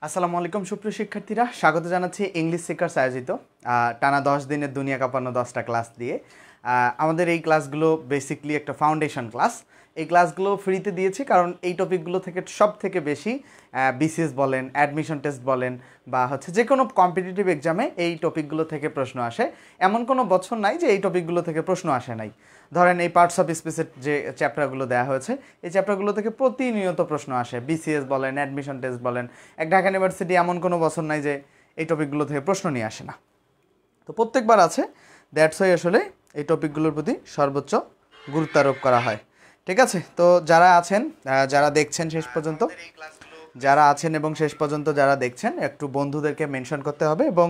আসসালামু আলাইকুম সুপ্রিয় শিক্ষার্থীরা, স্বাগত জানাচ্ছি ইংলিশ সিকার্স আয়োজিত টানা 10 দিনের দুনিয়া কাঁপানো 10টা ক্লাস দিয়ে। আমাদের এই ক্লাসগুলো বেসিকলি একটা ফাউন্ডেশন ক্লাস। এই ক্লাসগুলো ফ্রিতে দিয়েছি কারণ এই টপিকগুলো থেকে সব থেকে বেশি বিসিএস বলেন, অ্যাডমিশন টেস্ট বলেন বা যে কোনো কম্পিটিটিভ এক্সামে এই টপিকগুলো থেকে প্রশ্ন আসে। এমন কোনো বছর নাই যে এই টপিকগুলো থেকে প্রশ্ন আসে নাই। ধরেন এই পার্টস অফ স্পিচের যে চ্যাপ্টারগুলো দেওয়া হয়েছে, এই চ্যাপ্টারগুলো থেকে প্রতিনিয়ত প্রশ্ন আসে। বিসিএস বলেন, অ্যাডমিশন টেস্ট বলেন, ঢাকা ইউনিভার্সিটি এমন কোনো বছর নাই যে এই টপিকগুলো থেকে প্রশ্ন নিয়ে আসে না। তো প্রত্যেকবার আছে, দ্যাটস ওয়াই আসলে এই টপিকগুলোর প্রতি সর্বোচ্চ গুরুত্ব আরোপ করা হয়। ঠিক আছে, তো যারা আছেন, যারা দেখছেন শেষ পর্যন্ত, যারা আছেন এবং শেষ পর্যন্ত যারা দেখছেন, একটু বন্ধুদেরকে মেনশন করতে হবে এবং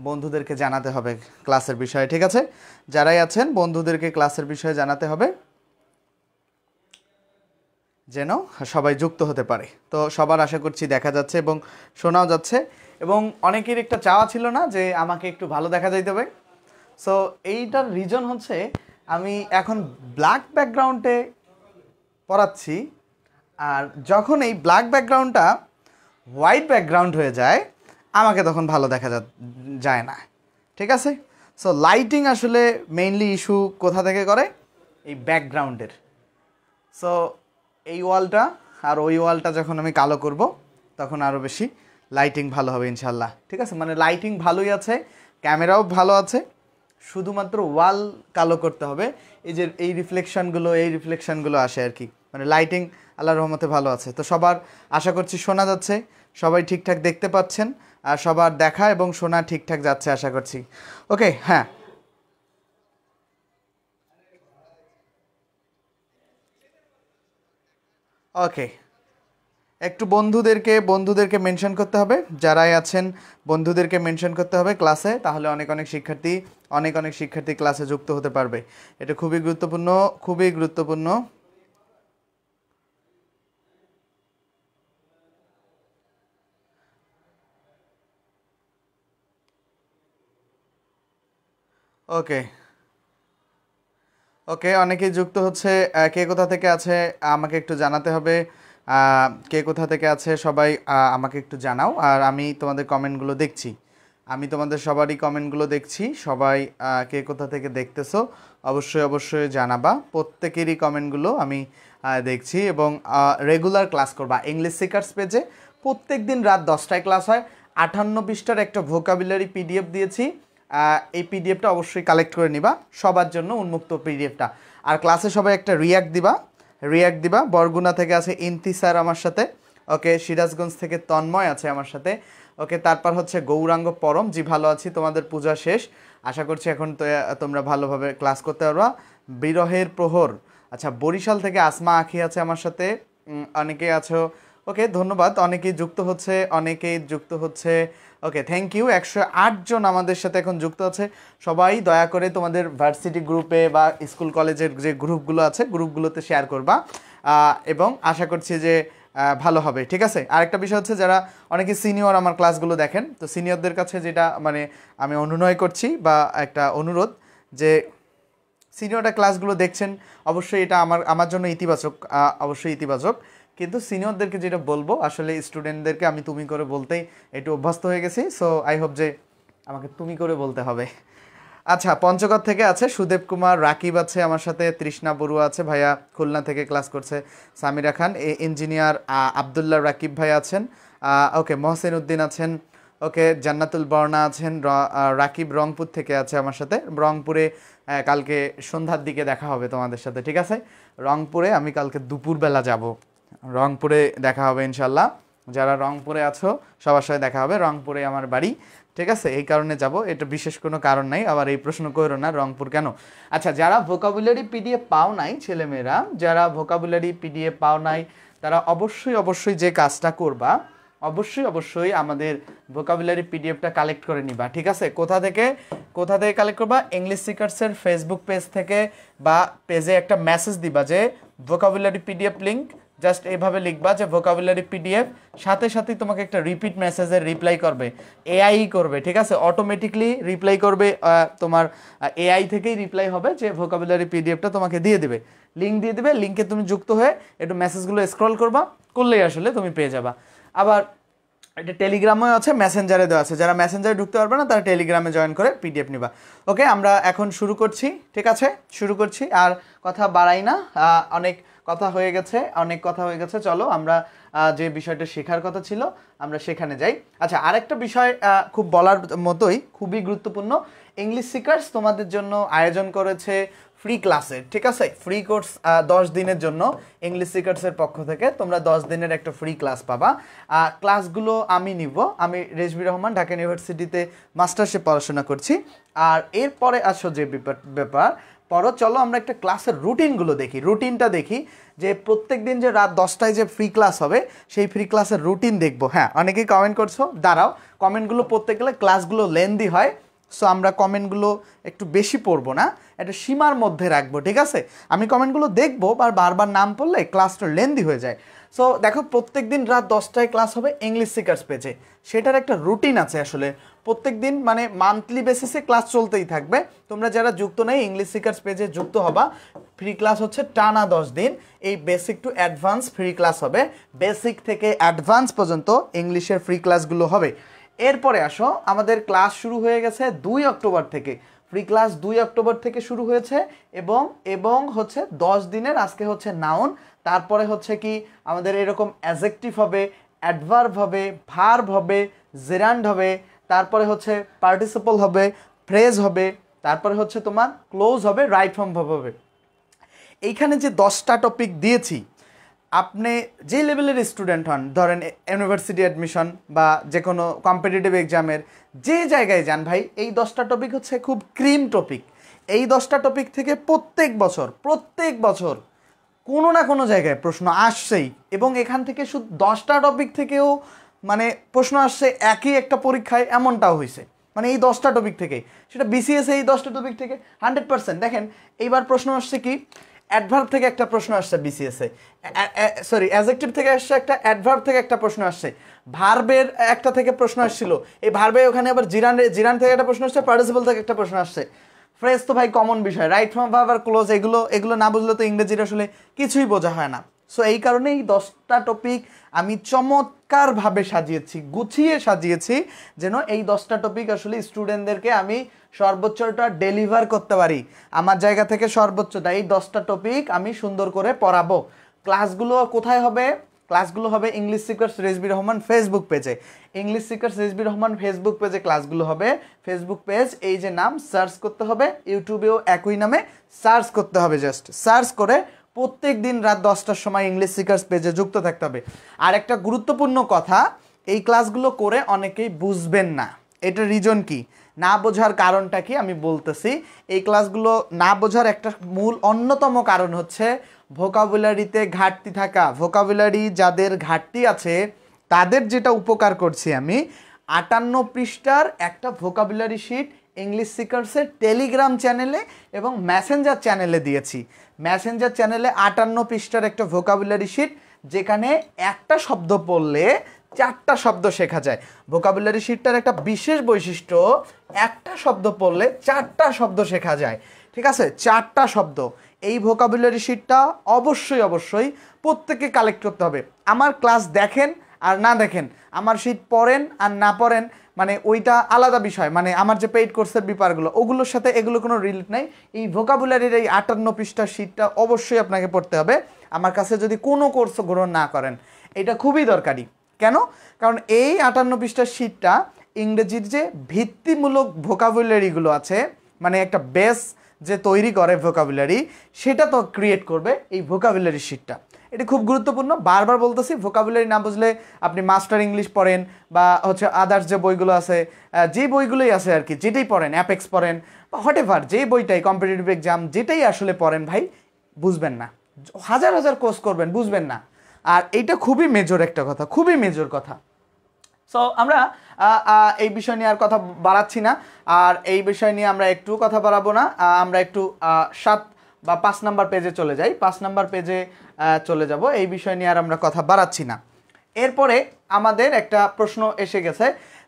বন্ধুদেরকে জানাতে হবে ক্লাসের বিষয়ে। ঠিক আছে, যারাই আছেন বন্ধুদেরকে ক্লাসের বিষয়ে জানাতে হবে যেন সবাই যুক্ত হতে পারে। তো সবার আশা করছি দেখা যাচ্ছে এবং শোনাও যাচ্ছে, এবং অনেকের একটা চাওয়া ছিল না যে আমাকে একটু ভালো দেখা যাইতে হবে। সো এইটার রিজন হচ্ছে আমি এখন ব্ল্যাক ব্যাকগ্রাউন্ডে পড়াচ্ছি, আর যখন এই ব্ল্যাক ব্যাকগ্রাউন্ডটা হোয়াইট ব্যাকগ্রাউন্ড হয়ে যায় আমাকে তখন ভালো দেখা যায় না। ঠিক আছে, সো লাইটিং আসলে মেইনলি ইস্যু কোথা থেকে করে, এই ব্যাকগ্রাউন্ডের। সো এই ওয়ালটা আর ওই ওয়ালটা যখন আমি কালো করব তখন আরও বেশি লাইটিং ভালো হবে ইনশাল্লাহ। ঠিক আছে, মানে লাইটিং ভালোই আছে, ক্যামেরাও ভালো আছে, শুধুমাত্র ওয়াল কালো করতে হবে। এই যে এই রিফ্লেকশানগুলো আসে আর কি, মানে লাইটিং আল্লাহর রহমতে ভালো আছে। তো সবার আশা করছি শোনা যাচ্ছে, সবাই ঠিকঠাক দেখতে পাচ্ছেন, আর সবার দেখা এবং শোনা ঠিকঠাক যাচ্ছে আশা করছি। ওকে, হ্যাঁ, ওকে, একটু বন্ধুদেরকে মেনশন করতে হবে, যারাই আছেন বন্ধুদেরকে মেনশন করতে হবে ক্লাসে, তাহলে অনেক শিক্ষার্থী ক্লাসে যুক্ত হতে পারবে। এটা খুবই গুরুত্বপূর্ণ। ওকে, অনেকেই যুক্ত হচ্ছে। কে কোথা থেকে আছে আমাকে একটু জানাতে হবে। কে কোথা থেকে আছে সবাই আমাকে একটু জানাও, আর আমি তোমাদের কমেন্টগুলো দেখছি। আমি তোমাদের সবারই কমেন্টগুলো দেখছি। সবাই কে কোথা থেকে দেখতেছো অবশ্যই জানাবা। প্রত্যেকেরই কমেন্টগুলো আমি দেখছি, এবং রেগুলার ক্লাস করবা ইংলিশ সিকার্স পেজে। প্রত্যেক দিন রাত 10টায় ক্লাস হয়। 58 পৃষ্ঠার একটা ভোকাবুলারি পিডিএফ দিয়েছি। এই পিডিএফটা অবশ্যই কালেক্ট করে নিবা, সবার জন্য উন্মুক্ত পিডিএফটা। আর ক্লাসে সবাই একটা রিয়াক্ট দিবা। বরগুনা থেকে আছে ইন্তি স্যার আমার সাথে, ওকে। সিরাজগঞ্জ থেকে তন্ময় আছে আমার সাথে, ওকে। তারপর গৌরাঙ্গ পরম, জি ভালো আছি, তোমাদের পূজা শেষ, আশা করছি এখন তো তোমরা ভালোভাবে ক্লাস করতে পারবা। বিরহের প্রহর, আচ্ছা, বরিশাল থেকে আসমা আখি আছে আমার সাথে, অনেকেই আছো, ওকে, ধন্যবাদ। অনেকেই যুক্ত হচ্ছে, ওকে, থ্যাংক ইউ। 108 জন আমাদের সাথে এখন যুক্ত আছে। সবাই দয়া করে তোমাদের ভার্সিটি গ্রুপে বা স্কুল কলেজের যে গ্রুপগুলো আছে গ্রুপগুলোতে শেয়ার করবা, এবং আশা করছি যে ভালো হবে। ঠিক আছে, আরেকটা বিষয় হচ্ছে, যারা অনেকে সিনিয়র আমার ক্লাসগুলো দেখেন, তো সিনিয়রদের কাছে যেটা মানে আমি অনুনয় করছি বা একটা অনুরোধ, যে সিনিয়ররা ক্লাসগুলো দেখছেন, অবশ্যই এটা আমার জন্য অবশ্যই ইতিবাচক। কিন্তু সিনিয়রদেরকে যেটা বলবো, আসলে স্টুডেন্টদেরকে আমি তুমি করে বলতেই একটু অভ্যস্ত হয়ে গেছি। সো আই হোপ যে আমাকে তুমি করে বলতে হবে। আচ্ছা, পঞ্চগড় থেকে আছে সুদেব কুমার, রাকিব আছে আমার সাথে, তৃষ্ণা বড়ুয়া আছে, ভাইয়া খুলনা থেকে ক্লাস করছে, সামিরা খান, ইঞ্জিনিয়ার আবদুল্লাহ রাকিব ভাই আছেন, ওকে, মহসিন উদ্দিন আছেন, ওকে, জান্নাতুল বর্ণা আছেন, রাকিব রংপুর থেকে আছে আমার সাথে। রংপুরে কালকে সন্ধ্যার দিকে দেখা হবে তোমাদের সাথে। ঠিক আছে, রংপুরে আমি কালকে দুপুরবেলা যাব, রংপুরে দেখা হবে ইনশাল্লাহ। যারা রংপুরে আছো সবার সাথে দেখা হবে, রংপুরে আমার বাড়ি। ঠিক আছে, এই কারণে যাব, এটা বিশেষ কোনো কারণ নাই। আবার এই প্রশ্ন করো না রংপুর কেন। আচ্ছা, যারা ভোকাবুলারি পিডিএফ পাও নাই, ছেলেমেয়েরা যারা ভোকাবুলারি পিডিএফ পাও নাই, তারা অবশ্যই যে কাজটা করবা, অবশ্যই আমাদের ভোকাবুলারি পিডিএফটা কালেক্ট করে নিবা। ঠিক আছে, কোথা থেকে কালেক্ট করবা? ইংলিশ সিকার্সের ফেসবুক পেজ থেকে, বা পেজে একটা মেসেজ দিবা যে ভোকাবুলারি পিডিএফ লিঙ্ক, জাস্ট এইভাবে লিখবা যে ভোকাবুলারি পিডিএফ, সাথেই তোমাকে একটা রিপিট মেসেজের রিপ্লাই করবে, এআই করবে। ঠিক আছে, অটোমেটিকলি রিপ্লাই করবে, তোমার এআই থেকেই রিপ্লাই হবে যে ভোকাবুলারি পিডিএফটা তোমাকে দিয়ে দেবে, লিঙ্ক দিয়ে দেবে। লিঙ্কে তুমি যুক্ত হয়ে একটু মেসেজগুলো স্ক্রল করলেই আসলে তুমি পেয়ে যাবা। আবার এটা টেলিগ্রামে আছে, মেসেঞ্জারে দেওয়া আছে, যারা মেসেঞ্জারে ঢুকতে পারবে না তারা টেলিগ্রামে জয়েন করে পিডিএফ নিবা। ওকে, আমরা এখন শুরু করছি, ঠিক আছে, শুরু করছি, আর কথা বাড়াই না, অনেক কথা হয়ে গেছে, চলো আমরা যে বিষয়টা শেখার কথা ছিল আমরা সেখানে যাই। আচ্ছা, আরেকটা বিষয় খুব বলার মতোই, খুবই গুরুত্বপূর্ণ, ইংলিশ সিকার্স তোমাদের জন্য আয়োজন করেছে ফ্রি ক্লাসের, ঠিক আছে, ফ্রি কোর্স 10 দিনের জন্য ইংলিশ সিকার্সের পক্ষ থেকে তোমরা 10 দিনের একটা ফ্রি ক্লাস পাবা। ক্লাসগুলো আমি নিব, আমি রেজবি রহমান ঢাকা ইউনিভার্সিটিতে মাস্টার্সে পড়াশোনা করছি। আর এরপরে আসো যে ব্যাপার পরও চলো আমরা একটা ক্লাসের রুটিনগুলো দেখি, রুটিনটা দেখি যে প্রত্যেক দিন যে রাত 10টায় যে ফ্রি ক্লাস হবে সেই ফ্রি ক্লাসের রুটিন দেখবো। হ্যাঁ, অনেকেই কমেন্ট করছো, দাঁড়াও, কমেন্টগুলো পড়তে গেলে ক্লাসগুলো লেন্দি হয়, সো আমরা কমেন্টগুলো একটু বেশি পড়বো না, একটা সীমার মধ্যে রাখবো, ঠিক আছে। আমি কমেন্টগুলো দেখবো, বারবার নাম পড়লে ক্লাসটা লেন্দি হয়ে যায়। সো দেখো, প্রত্যেক দিন রাত 10টায় ক্লাস হবে ইংলিশ সিকার্স পেজে, সেটার একটা রুটিন আছে আসলে, প্রত্যেক দিন মানে মান্থলি বেসিসে ক্লাস চলতেই থাকবে। তোমরা যারা যুক্ত নেই ইংলিশ সিকার্স পেজে যুক্ত হবা, ফ্রি ক্লাস হচ্ছে টানা 10 দিন, এই basic to advance free class হবে, বেসিক থেকে অ্যাডভান্স পর্যন্ত ইংলিশের ফ্রি ক্লাসগুলো হবে। এরপরে আসো, আমাদের ক্লাস শুরু হয়ে গেছে 2 অক্টোবর থেকে, ফ্রি ক্লাস 2 অক্টোবর থেকে শুরু হয়েছে, এবং হচ্ছে 10 দিনের, আজকে হচ্ছে নাউন, তারপরে হচ্ছে কি আমাদের এরকম অ্যাডজেক্টিভ হবে, অ্যাডভার্ব হবে, ভার্ব হবে, জেরান্ড হবে, তারপরে হচ্ছে পার্টিসিপল হবে, ফ্রেজ হবে, তারপরে হচ্ছে তোমার ক্লোজ হবে, রাইট ফর্ম হবে। এইখানে যে 10টা টপিক দিয়েছি, আপনি যে লেভেলের স্টুডেন্ট হন, ধরেন ইউনিভার্সিটি অ্যাডমিশন বা যে কোনো কম্পিটিটিভ এক্সামের যে জায়গায় যান ভাই, এই 10টা টপিক হচ্ছে খুব ক্রিম টপিক। এই 10টা টপিক থেকে প্রত্যেক বছর কোনো না কোনো জায়গায় প্রশ্ন আসছেই, এবং এখান থেকে শুধু 10টা টপিক থেকেও মানে প্রশ্ন আসছে একই একটা পরীক্ষায়, এমনটাও হয়েছে, মানে এই 10টা টপিক থেকে, সেটা বিসিএস এই 10টা টপিক থেকে 100%। দেখেন, এইবার প্রশ্ন আসছে কি, অ্যাডভার্ব থেকে একটা প্রশ্ন আসছে বিসিএসে, সরি অ্যাডজেক্টিভ থেকে আসছে একটা, অ্যাডভার্ব থেকে একটা প্রশ্ন আসছে, ভার্বের একটা থেকে প্রশ্ন আসছিল, এই ভার্বে ওখানে আবার জিরান থেকে একটা প্রশ্ন আসছে, পার্টিসিপল থেকে একটা প্রশ্ন আসছে, ফ্রেজ তো ভাই কমন বিষয়, রাইট ফর্ম ভার্ব আর ক্লোজ, এগুলো না বুঝলে তো ইংরেজির আসলে কিছুই বোঝা হয় না। সো এই কারণে এই 10টা টপিক আমি চমৎকারভাবে সাজিয়েছি, গুছিয়ে সাজিয়েছি, যেন এই 10টা টপিক আসলে স্টুডেন্টদেরকে আমি সর্বোচ্চটা ডেলিভার করতে পারি, আমার জায়গা থেকে সর্বোচ্চটা এই 10টা টপিক আমি সুন্দর করে পড়াবো। ক্লাসগুলো কোথায় হবে? ক্লাসগুলো হবে English seekers Rezbi Rahman Facebook পেজে, English seekers Rezbi Rahman Facebook পেজে ক্লাসগুলো হবে। ফেসবুক পেজ, এই যে নাম সার্চ করতে হবে, ইউটিউবেও একই নামে সার্চ করতে হবে, জাস্ট সার্চ করে প্রত্যেক দিন রাত 10টার সময় ইংলিশ সিকার্স পেজে যুক্ত থাকতে হবে। আর একটা গুরুত্বপূর্ণ কথা, এই ক্লাসগুলো করে অনেকেই বুঝবেন না, এটার রিজন কি, না বোঝার কারণটা কি আমি বলতেছি। এই ক্লাসগুলো না বোঝার একটা মূল অন্যতম কারণ হচ্ছে ভোকাবুলারিতে ঘাটতি থাকা। ভোকাবুলারি যাদের ঘাটতি আছে তাদের যেটা উপকার করছি আমি, 58 পৃষ্ঠার একটা ভোকাবুলারি শিট ইংলিশ সিকার্সের টেলিগ্রাম চ্যানেলে এবং মেসেঞ্জার চ্যানেলে দিয়েছি। মেসেঞ্জার চ্যানেলে 58 পৃষ্ঠার একটা ভোকাবুলারি শিট, যেখানে একটা শব্দ পড়লে 4টা শব্দ শেখা যায়। ভোকাবুলারি শিটটার একটা বিশেষ বৈশিষ্ট্য, একটা শব্দ পড়লে 4টা শব্দ শেখা যায়, ঠিক আছে, 4টা শব্দ। এই ভোকাবুলারি শিটটা অবশ্যই প্রত্যেককে কালেক্ট করতে হবে। আমার ক্লাস দেখেন আর না দেখেন, আমার শিট পড়েন আর না পড়েন, মানে ওইটা আলাদা বিষয়, মানে আমার যে পেইড কোর্সের ব্যাপারগুলো ওগুলোর সাথে এগুলো কোনো রিলেট নাই। এই ভোকাবুলারির এই 58 পৃষ্ঠার শিটটা অবশ্যই আপনাকে পড়তে হবে, আমার কাছে যদি কোনো কোর্স গ্রহণ না করেন, এটা খুবই দরকারি। কেন? কারণ এই 58 পৃষ্ঠার শিটটা ইংরেজির যে ভিত্তিমূলক ভোকাবুলারিগুলো আছে, মানে একটা বেস যে তৈরি করে ভোকাবুলারি, সেটা তো ক্রিয়েট করবে এই ভোকাবুলারি শিটটা। এটা খুব গুরুত্বপূর্ণ, বারবার বলতেছি, ভোকাবুলারি না বুঝলে আপনি মাস্টার ইংলিশ পড়েন বা হচ্ছে আদার্স যে বইগুলো আছে, যে বইগুলোই আছে আর কি, যেটাই পড়েন, অ্যাপেক্স পড়েন বা হোয়াট এভার, যে বইটাই কম্পিটিটিভ এক্সাম যেটাই আসলে পড়েন ভাই, বুঝবেন না, হাজার কোর্স করবেন, বুঝবেন না। আর এইটা খুবই মেজর একটা কথা, খুবই মেজর কথা। সো আমরা এই বিষয় নিয়ে আর কথা বাড়াচ্ছি না, আর এই বিষয় নিয়ে আমরা একটু কথা বাড়াবো না, আমরা একটু 7 বা 5 নাম্বার পেজে চলে যাই, 5 নাম্বার পেজে চলে যাব, এই বিষয় নিয়ে আর আমরা কথা বাড়াচ্ছি না। এরপরে আমাদের একটা প্রশ্ন এসে গেছে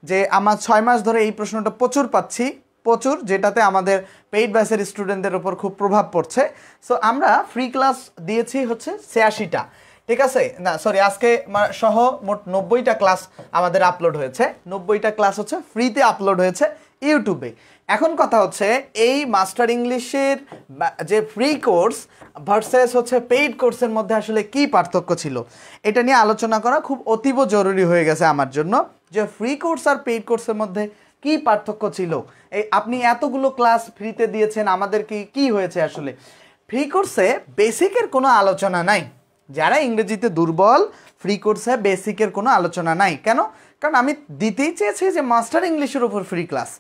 যে আমার 6 মাস ধরে এই প্রশ্নটা প্রচুর পাচ্ছি, প্রচুর, যেটাতে আমাদের পেইড ব্যাচের স্টুডেন্টদের উপর খুব প্রভাব পড়ছে। সো আমরা ফ্রি ক্লাস দিয়েছি হচ্ছে 86টা, ঠিক আছে, না সরি, আজকে সহ মোট 90টা ক্লাস আমাদের আপলোড হয়েছে। 90টা ক্লাস হচ্ছে ফ্রিতে আপলোড হয়েছে ইউটিউবে। এখন কথা হচ্ছে এই মাস্টার ইংলিশের যে ফ্রি কোর্স ভার্সেস হচ্ছে পেইড কোর্সের মধ্যে আসলে কি পার্থক্য ছিল, এটা নিয়ে আলোচনা করা খুব অতীব জরুরি হয়ে গেছে আমার জন্য, যে ফ্রি কোর্স আর পেইড কোর্সের মধ্যে কি পার্থক্য ছিল। এই আপনি এতগুলো ক্লাস ফ্রিতে দিয়েছেন, আমাদের কি হয়েছে আসলে। ফ্রি কোর্সে বেসিকের কোনো আলোচনা নাই, যারা ইংরেজিতে দুর্বল ফ্রি কোর্সে বেসিকের কোনো আলোচনা নাই। কেন? কারণ আমি দিতেই চেয়েছি যে মাস্টার ইংলিশের উপর ফ্রি ক্লাস,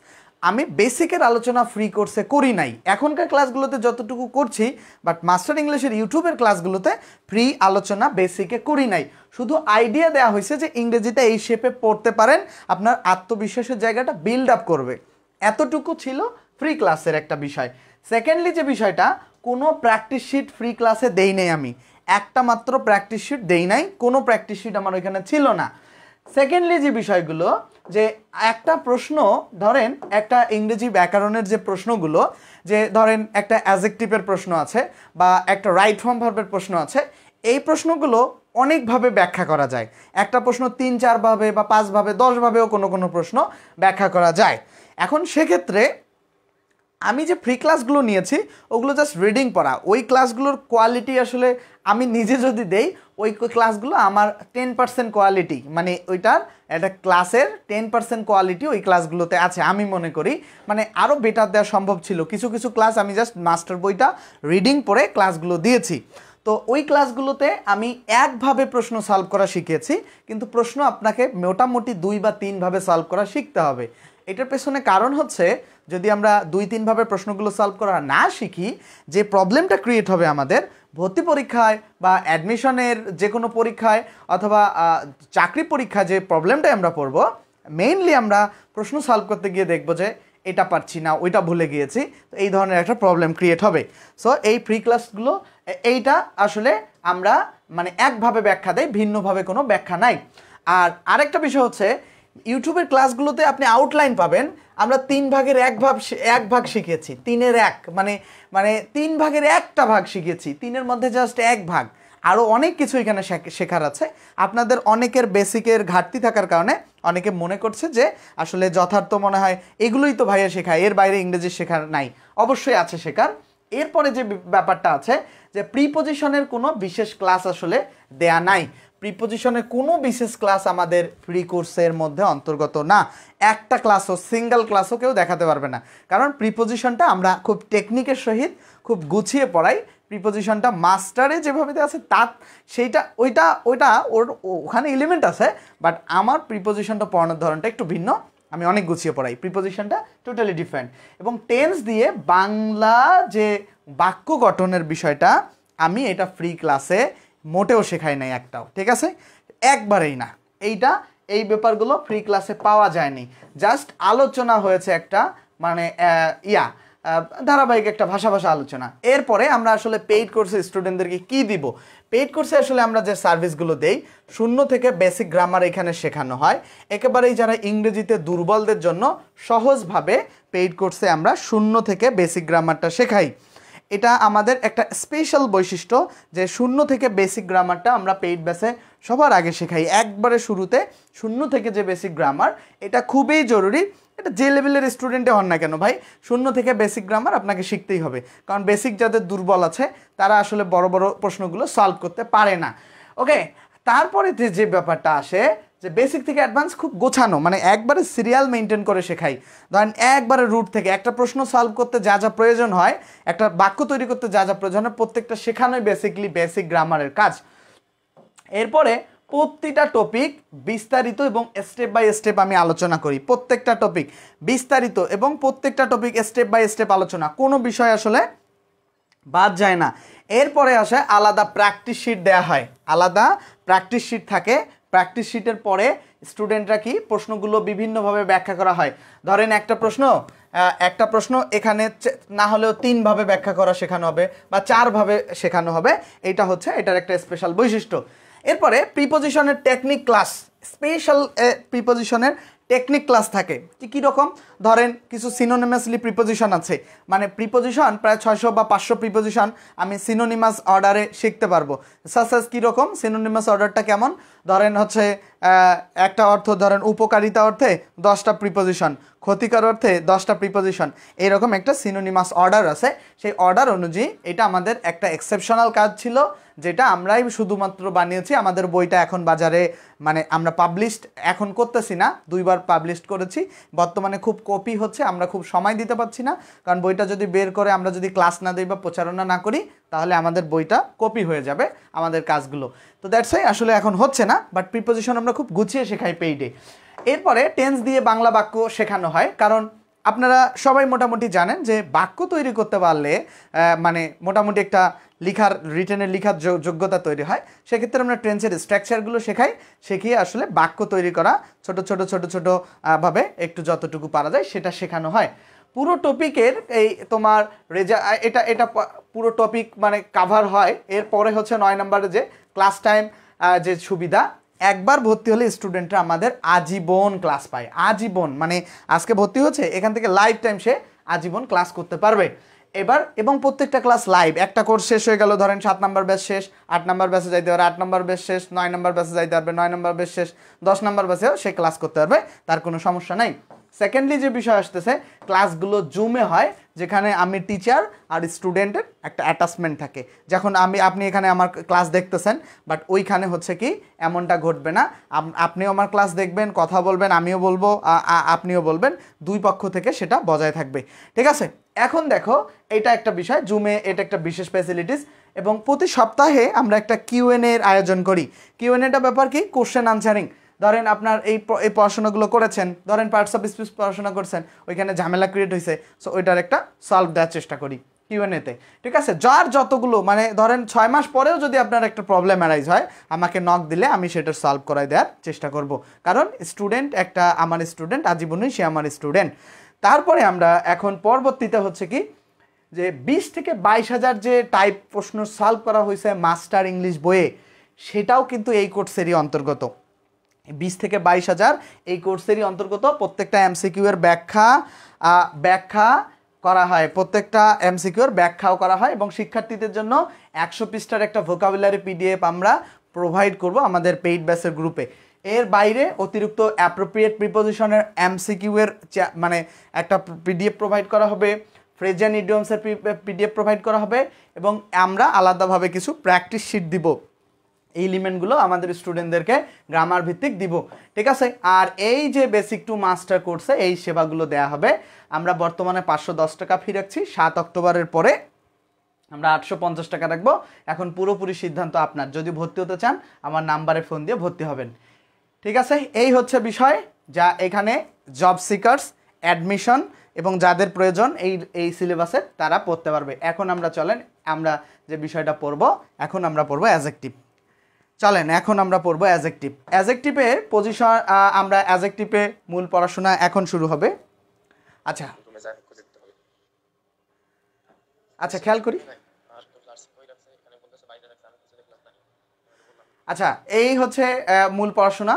আমি বেসিকের আলোচনা ফ্রি কোর্সে করি নাই। এখনকার ক্লাসগুলোতে যতটুকু করছি, বাট মাস্টার ইংলিশের ইউটিউবের ক্লাসগুলোতে ফ্রি আলোচনা বেসিকে করি নাই। শুধু আইডিয়া দেওয়া হয়েছে যে ইংরেজিতে এই শেপে পড়তে পারেন, আপনার আত্মবিশ্বাসের জায়গাটা বিল্ড আপ করবে, এতটুকু ছিল ফ্রি ক্লাসের একটা বিষয়। সেকেন্ডলি যে বিষয়টা, কোনো প্র্যাকটিস শিট ফ্রি ক্লাসে দেই নাই, আমি একটা মাত্র প্র্যাকটিস শিট দেই নাই, কোনো প্র্যাকটিস শিট আমার ওইখানে ছিল না। সেকেন্ডলি যে বিষয়গুলো, যে একটা প্রশ্ন ধরেন, একটা ইংরেজি ব্যাকরণের যে প্রশ্নগুলো, যে ধরেন একটা অ্যাডজেক্টিভের প্রশ্ন আছে বা একটা রাইট ফর্ম ভার্বের প্রশ্ন আছে, এই প্রশ্নগুলো অনেকভাবে ব্যাখ্যা করা যায়। একটা প্রশ্ন 3-4 ভাবে বা 5 ভাবে 10 ভাবেও কোনো প্রশ্ন ব্যাখ্যা করা যায়। এখন সেক্ষেত্রে আমি যে ফ্রি ক্লাসগুলো নিয়েছি ওগুলো জাস্ট রিডিং পড়া, ওই ক্লাসগুলোর কোয়ালিটি আসলে আমি নিজে যদি দেই, ওই ক্লাসগুলো আমার 10% কোয়ালিটি, মানে ওইটার একটা ক্লাসের 10% কোয়ালিটি ওই ক্লাসগুলোতে আছে আমি মনে করি। মানে আরও বেটার দেওয়া সম্ভব ছিল। কিছু কিছু ক্লাস আমি জাস্ট মাস্টার বইটা রিডিং পড়ে ক্লাসগুলো দিয়েছি। তো ওই ক্লাসগুলোতে আমি একভাবে প্রশ্ন সলভ করা শিখিয়েছি, কিন্তু প্রশ্ন আপনাকে মোটামুটি 2 বা 3 ভাবে সলভ করা শিখতে হবে। এটার পেছনে কারণ হচ্ছে, যদি আমরা 2-3 ভাবে প্রশ্নগুলো সলভ করা না শিখি, যে প্রবলেমটা ক্রিয়েট হবে আমাদের ভর্তি পরীক্ষায় বা অ্যাডমিশনের যে কোনো পরীক্ষায় অথবা চাকরি পরীক্ষায়, যে প্রবলেমটাই আমরা পড়ব, মেইনলি আমরা প্রশ্ন সলভ করতে গিয়ে দেখব যে এটা পারছি না, ওইটা ভুলে গিয়েছি, তো এই ধরনের একটা প্রবলেম ক্রিয়েট হবে। সো এই ফ্রি ক্লাসগুলো এইটা আসলে আমরা মানে একভাবে ব্যাখ্যা দেয়, ভিন্নভাবে কোনো ব্যাখ্যা নাই। আর আরেকটা বিষয় হচ্ছে, ইউটিউবের ক্লাসগুলোতে আপনি আউটলাইন পাবেন, আমরা 3 ভাগের 1 ভাগ শিখেছি, 3-এর 1 মানে 3 ভাগের 1টা ভাগ শিখেছি, 3-এর মধ্যে জাস্ট 1 ভাগ। আরও অনেক কিছু এখানে শেখার আছে। আপনাদের অনেকের বেসিকের ঘাটতি থাকার কারণে অনেকে মনে করছে যে আসলে যথার্থ মনে হয় এগুলোই তো ভাইয়া শেখায়, এর বাইরে ইংরেজি শেখার নাই। অবশ্যই আছে শেখার। এরপরে যে ব্যাপারটা আছে, যে প্রিপোজিশনের কোনো বিশেষ ক্লাস আসলে দেয়া নাই। প্রিপোজিশনের কোনো বিশেষ ক্লাস আমাদের ফ্রি কোর্সের মধ্যে অন্তর্গত না। একটা ক্লাসও, সিঙ্গেল ক্লাসও কেউ দেখাতে পারবে না, কারণ প্রিপোজিশনটা আমরা খুব টেকনিকের সহিত খুব গুছিয়ে পড়াই। প্রিপোজিশনটা মাস্টারে যেভাবে দেওয়া আছে সেইটা ওইটা ওখানে এলিমেন্ট আছে, বাট আমার প্রিপোজিশনটা পড়ানোর ধরনটা একটু ভিন্ন, আমি অনেক গুছিয়ে পড়াই। প্রিপোজিশনটা টোটালি ডিফারেন্ট। এবং টেন্স দিয়ে বাংলা যে বাক্য গঠনের বিষয়টা, আমি এটা ফ্রি ক্লাসে মোটেও শেখাই নাই একটাও, ঠিক আছে, একবারেই না। এই ব্যাপারগুলো ফ্রি ক্লাসে পাওয়া যায়নি, জাস্ট আলোচনা হয়েছে একটা, মানে ধারাবাহিক একটা ভাষা আলোচনা। এরপরে আমরা আসলে পেইড কোর্সে স্টুডেন্টদেরকে কি দিব? পেইড কোর্সে আসলে আমরা যে সার্ভিসগুলো দেই, 0 থেকে বেসিক গ্রামার এখানে শেখানো হয়। একেবারেই যারা ইংরেজিতে দুর্বলদের জন্য সহজভাবে পেইড কোর্সে আমরা 0 থেকে বেসিক গ্রামারটা শেখাই। এটা আমাদের একটা স্পেশাল বৈশিষ্ট্য, যে 0 থেকে বেসিক গ্রামারটা আমরা পেইড বেসে সবার আগে শেখাই। একবারে শুরুতে 0 থেকে যে বেসিক গ্রামার, এটা খুবই জরুরি। এটা যে লেভেলের স্টুডেন্টে হন না কেন ভাই, 0 থেকে বেসিক গ্রামার আপনাকে শিখতেই হবে, কারণ বেসিক যাদের দুর্বল আছে তারা আসলে বড় বড় প্রশ্নগুলো সলভ করতে পারে না। ওকে, তারপরে যে ব্যাপারটা আসে, যে বেসিক থেকে অ্যাডভান্স খুব গোছানো, মানে একবারে সিরিয়াল মেনটেন করে শেখাই। ধরেন একবারে রুট থেকে একটা প্রশ্ন সলভ করতে যা যা প্রয়োজন হয়, একটা বাক্য তৈরি করতে যা যা প্রয়োজন হয়, প্রত্যেকটা শেখানোই বেসিকলি বেসিক গ্রামারের কাজ। এরপরে প্রতিটা টপিক বিস্তারিত এবং স্টেপ বাই স্টেপ আমি আলোচনা করি। প্রত্যেকটা টপিক বিস্তারিত এবং প্রত্যেকটা টপিক স্টেপ বাই স্টেপ আলোচনা, কোনো বিষয় আসলে বাদ যায় না। এরপরে আসে আলাদা প্র্যাকটিস শিট দেয়া হয়, আলাদা প্র্যাকটিস শিট থাকে। প্র্যাকটিস শিটের পরে স্টুডেন্টরা কি প্রশ্নগুলো বিভিন্নভাবে ব্যাখ্যা করা হয়। ধরেন একটা প্রশ্ন এখানে না হলেও 3 ভাবে ব্যাখ্যা করা শেখানো হবে বা 4 ভাবে শেখানো হবে। এটা হচ্ছে এটার একটা স্পেশাল বৈশিষ্ট্য। এরপরে প্রিপোজিশনের টেকনিক ক্লাস, স্পেশাল প্রিপোজিশনের টেকনিক ক্লাস থাকে কি রকম, ধরেন কিছু সিনোনিমাসলি প্রিপোজিশন আছে, মানে প্রিপোজিশন প্রায় 600 বা 500 প্রিপোজিশন আমি সিনোনিমাস অর্ডারে শিখতে পারবো। সাসেস কীরকম, সিনোনিমাস অর্ডারটা কেমন, ধরেন হচ্ছে একটা অর্থ ধরেন উপকারিতা অর্থে 10টা প্রিপোজিশন, ক্ষতিকর অর্থে 10টা প্রিপোজিশন, এইরকম একটা সিনোনিমাস অর্ডার আছে। সেই অর্ডার অনুযায়ী এটা আমাদের একটা এক্সেপশনাল কাজ ছিল, যেটা আমরাই শুধুমাত্র বানিয়েছি। আমাদের বইটা এখন বাজারে মানে আমরা পাবলিশড এখন করতেছি না, 2বার পাবলিশ করেছি, বর্তমানে খুব কপি হচ্ছে, আমরা খুব সময় দিতে পারছি না, কারণ বইটা যদি বের করে আমরা যদি ক্লাস না দিই বা প্রচারণা না করি তাহলে আমাদের বইটা কপি হয়ে যাবে আমাদের কাজগুলো। তো দ্যাটস ওয়াই আসলে এখন হচ্ছে না, বাট প্রিপোজিশন আমরা খুব গুছিয়ে শেখাই পেইডে। এরপরে টেন্স দিয়ে বাংলা বাক্য শেখানো হয়, কারণ আপনারা সবাই মোটামুটি জানেন যে বাক্য তৈরি করতে পারলে মানে মোটামুটি একটা রিটেনের লেখার যোগ্যতা তৈরি হয়। সেক্ষেত্রে আমরা টেন্সের স্ট্রাকচারগুলো শেখাই, শিখিয়ে আসলে বাক্য তৈরি করা ছোট ছোট ভাবে একটু যতটুকু পারা যায় সেটা শেখানো হয়। পুরো টপিকের এই তোমার এটা পুরো টপিক মানে কাভার হয়। এরপরে হচ্ছে 9 নম্বরে যে ক্লাস টাইম যে সুবিধা, একবার ভর্তি হলে স্টুডেন্টরা আমাদের আজীবন ক্লাস পায়। আজীবন মানে আজকে ভর্তি হচ্ছে, এখান থেকে লাইফ টাইম সে আজীবন ক্লাস করতে পারবে। এবার এবং প্রত্যেকটা ক্লাস লাইভ, একটা কোর্স শেষ হয়ে গেল, ধরেন 7 নম্বর ব্যাচ শেষ, 8 নম্বর ব্যাচে যাইতে পারবে, 8 নম্বর ব্যাচ শেষ, 9 নম্বর ব্যাচে যাইতে পারবে, 9 নম্বর ব্যাচ শেষ, 10 নম্বর ব্যাচেও সে ক্লাস করতে পারবে, তার কোনো সমস্যা নাই। সেকেন্ডলি যে বিষয় আসতেছে, ক্লাসগুলো জুমে হয়, যেখানে আমি টিচার আর স্টুডেন্টের একটা অ্যাটাচমেন্ট থাকে। যখন আপনি এখানে আমার ক্লাস দেখতেছেন, বাট ওইখানে হচ্ছে কি এমনটা ঘটবে না, আপনিও আমার ক্লাস দেখবেন, কথা বলবেন, আমিও বলবো, আপনিও বলবেন, দুই পক্ষ থেকে সেটা বজায় থাকবে। ঠিক আছে, এখন দেখো এটা একটা বিষয়, জুমে এটা একটা বিশেষ ফ্যাসিলিটিস। এবং প্রতি সপ্তাহে আমরা একটা কিউএনএ এর আয়োজন করি। কিউএনএটা ব্যাপার কি, কোশ্চেন আনসারিং। ধরেন আপনার এই পড়াশোনাগুলো করেছেন, ধরেন পার্টস অফ স্পিচ পড়াশোনা করছেন, ওইখানে ঝামেলা ক্রিয়েট হয়েছে, সো ওইটার একটা সলভ দেওয়ার চেষ্টা করি কিউএনএতে। ঠিক আছে, যার যতগুলো মানে ধরেন 6 মাস পরেও যদি আপনার একটা প্রবলেম অ্যারাইজ হয়, আমাকে নক দিলে আমি সেটার সলভ করাই দেওয়ার চেষ্টা করব, কারণ স্টুডেন্ট একটা আমার স্টুডেন্ট, আজীবনই সে আমার স্টুডেন্ট। তারপরে আমরা এখন পরবর্তীতে হচ্ছে কি যে 20 থেকে 22,000 যে টাইপ প্রশ্ন সলভ করা হয়েছে মাস্টার ইংলিশ বইয়ে, সেটাও কিন্তু এই কোর্সেরই অন্তর্গত। 20 থেকে 22,000 এই কোর্সেরই অন্তর্গত। প্রত্যেকটা এমসিকিউ এর ব্যাখ্যা করা হয়, প্রত্যেকটা এমসিকিউ এর ব্যাখ্যাও করা হয়, এবং শিক্ষার্থীদের জন্য 100 পৃষ্ঠার একটা ভোকাবুলারি পিডিএফ আমরা প্রোভাইড করব আমাদের পেইড ব্যাচের গ্রুপে। এর বাইরে অতিরিক্ত অ্যাপ্রোপ্রিয়েট প্রিপোজিশনের এমসিকিউ এর মানে একটা পিডিএফ প্রোভাইড করা হবে, ফ্রেজ অ্যান্ড ইডিয়মসের পিডিএফ প্রোভাইড করা হবে, এবং আমরা আলাদাভাবে কিছু প্র্যাকটিস শিট দিব। এই এলিমেন্টগুলো আমাদের স্টুডেন্টদেরকে গ্রামার ভিত্তিক দিব। ঠিক আছে, আর এই যে বেসিক টু মাস্টার কোর্সে এই সেবাগুলো দেয়া হবে। আমরা বর্তমানে 510 টাকা ফি রাখছি, 7 অক্টোবরের পরে আমরা 850 টাকা রাখবো। এখন পুরোপুরি সিদ্ধান্ত আপনার, যদি ভর্তি হতে চান আমার নাম্বারে ফোন দিয়ে ভর্তি হবেন। ঠিক আছে, এই হচ্ছে বিষয় যা এখানে জব সিকার্স, অ্যাডমিশন এবং যাদের প্রয়োজন এই সিলেবাসে তারা পড়তে পারবে। এখন আমরা চলেন আমরা যে বিষয়টা পড়ব, এখন আমরা পড়বো অ্যাডজেক্টিভ। চলেন এখন আমরা পড়বো অ্যাডজেক্টিভ। অ্যাডজেক্টিভের পজিশন, আমরা অ্যাডজেক্টিভে মূল পড়াশোনা এখন শুরু হবে। আচ্ছা আচ্ছা খেয়াল করি। আচ্ছা, এই হচ্ছে মূল পড়াশোনা,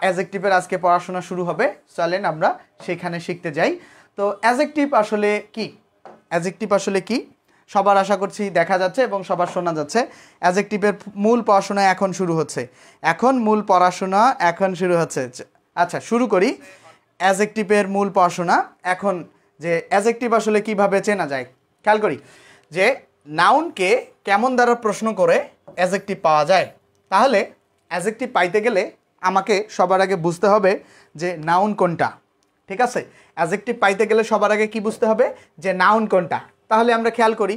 অ্যাডজেক্টিভের আজকে পড়াশোনা শুরু হবে। চলেন আমরা সেখানে শিখতে যাই। তো অ্যাডজেক্টিভ আসলে কি, অ্যাডজেক্টিভ আসলে কি সবার আশা করছি দেখা যাচ্ছে এবং সবার শোনা যাচ্ছে। অ্যাডজেক্টিভের মূল পড়াশোনা এখন শুরু হচ্ছে, মূল পড়াশোনা এখন শুরু হচ্ছে। আচ্ছা শুরু করি অ্যাডজেক্টিভের মূল পড়াশোনা। এখন যে অ্যাডজেক্টিভ আসলে কিভাবে চেনা যায়, খেয়াল করি যে নাউনকে কেমন দ্বারা প্রশ্ন করে অ্যাডজেক্টিভ পাওয়া যায়। তাহলে অ্যাডজেক্টিভ পাইতে গেলে আমাকে সবার আগে বুঝতে হবে যে নাউন কোনটা। ঠিক আছে, অ্যাডজেক্টিভ পাইতে গেলে সবার আগে কি বুঝতে হবে যে নাউন কোনটা। তাহলে আমরা খেয়াল করি,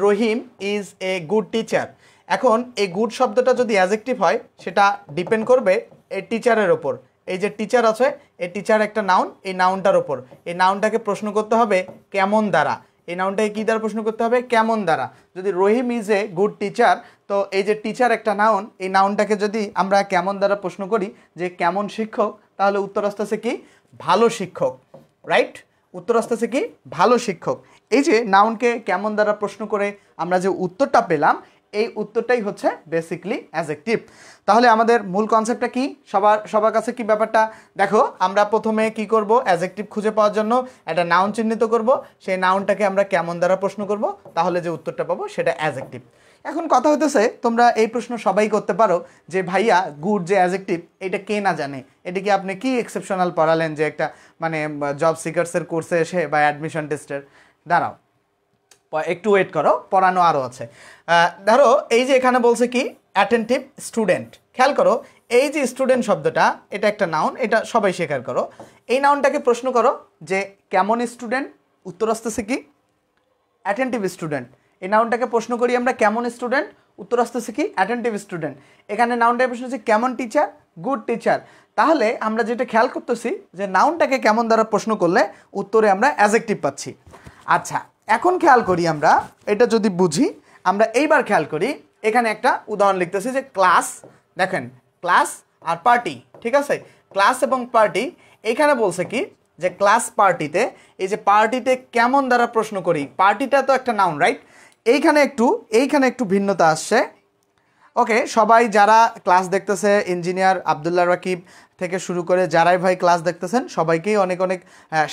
রহিম ইজ এ গুড টিচার। এখন এই গুড শব্দটা যদি অ্যাডজেক্টিভ হয় সেটা ডিপেন্ড করবে এই টিচারের ওপর। এই যে টিচার আছে, এই টিচার একটা নাউন, এই নাউনটার ওপর। এই নাউনটাকে প্রশ্ন করতে হবে কেমন দ্বারা, এই নাউনটাকে কী দ্বারা প্রশ্ন করতে হবে, কেমন দ্বারা। যদি রহিম ইজ এ গুড টিচার, তো এই যে টিচার একটা নাউন, এই নাউনটাকে যদি আমরা কেমন দ্বারা প্রশ্ন করি যে কেমন শিক্ষক, তাহলে উত্তর আসতেছে কি ভালো শিক্ষক। রাইট, উত্তর আসতেছে কি ভালো শিক্ষক। এই যে নাউনকে কেমন দ্বারা প্রশ্ন করে আমরা যে উত্তরটা পেলাম, এই উত্তরটাই হচ্ছে বেসিকলি অ্যাডজেক্টিভ। তাহলে আমাদের মূল কনসেপ্টটা কি, সবার কাছে কি ব্যাপারটা দেখো। আমরা প্রথমে কি করব, অ্যাডজেক্টিভ খুঁজে পাওয়ার জন্য একটা নাউন চিহ্নিত করব, সেই নাউনটাকে আমরা কেমন দ্বারা প্রশ্ন করব, তাহলে যে উত্তরটা পাবো সেটা অ্যাডজেক্টিভ। এখন কথা হতেছে, তোমরা এই প্রশ্ন সবাই করতে পারো যে ভাইয়া গুড যে অ্যাডজেক্টিভ এটা কে না জানে, এটা কি আপনি কি এক্সেপশনাল পড়ালেন যে একটা মানে জব সিকার্সের কোর্সে এসে বা অ্যাডমিশন টেস্টের। দাঁড়াও একটু ওয়েট করো, পড়ানো আরও আছে। ধরো এই যে এখানে বলছে কি অ্যাটেন্টিভ স্টুডেন্ট, খেয়াল করো এই যে স্টুডেন্ট শব্দটা এটা একটা নাউন, এটা সবাই স্বীকার করো। এই নাউনটাকে প্রশ্ন করো যে কেমন স্টুডেন্ট, উত্তর আসতেছে কি অ্যাটেন্টিভ স্টুডেন্ট। এই নাউনটাকে প্রশ্ন করি আমরা কেমন স্টুডেন্ট, উত্তর আসতেছে কি অ্যাটেন্টিভ স্টুডেন্ট। এখানে নাউনটাকে প্রশ্ন হচ্ছে কেমন টিচার, গুড টিচার। তাহলে আমরা যেটা খেয়াল করতেছি যে নাউনটাকে কেমন দ্বারা প্রশ্ন করলে উত্তরে আমরা অ্যাডজেক্টিভ পাচ্ছি। আচ্ছা এখন খেয়াল করি আমরা এটা যদি বুঝি, আমরা এইবার খেয়াল করি এখানে একটা উদাহরণ লিখতেছি যে ক্লাস, দেখেন ক্লাস আর পার্টি, ঠিক আছে ক্লাস এবং পার্টি। এখানে বলছে কি যে ক্লাস পার্টিতে, এই যে পার্টিতে কেমন দ্বারা প্রশ্ন করি, পার্টিটা তো একটা নাউন রাইট। এইখানে একটু ভিন্নতা আসছে। ওকে, সবাই যারা ক্লাস দেখতেছে, ইঞ্জিনিয়ার আব্দুল্লাহ রাকিব থেকে শুরু করে যারাই ভাই ক্লাস দেখতেছেন সবাইকেই অনেক অনেক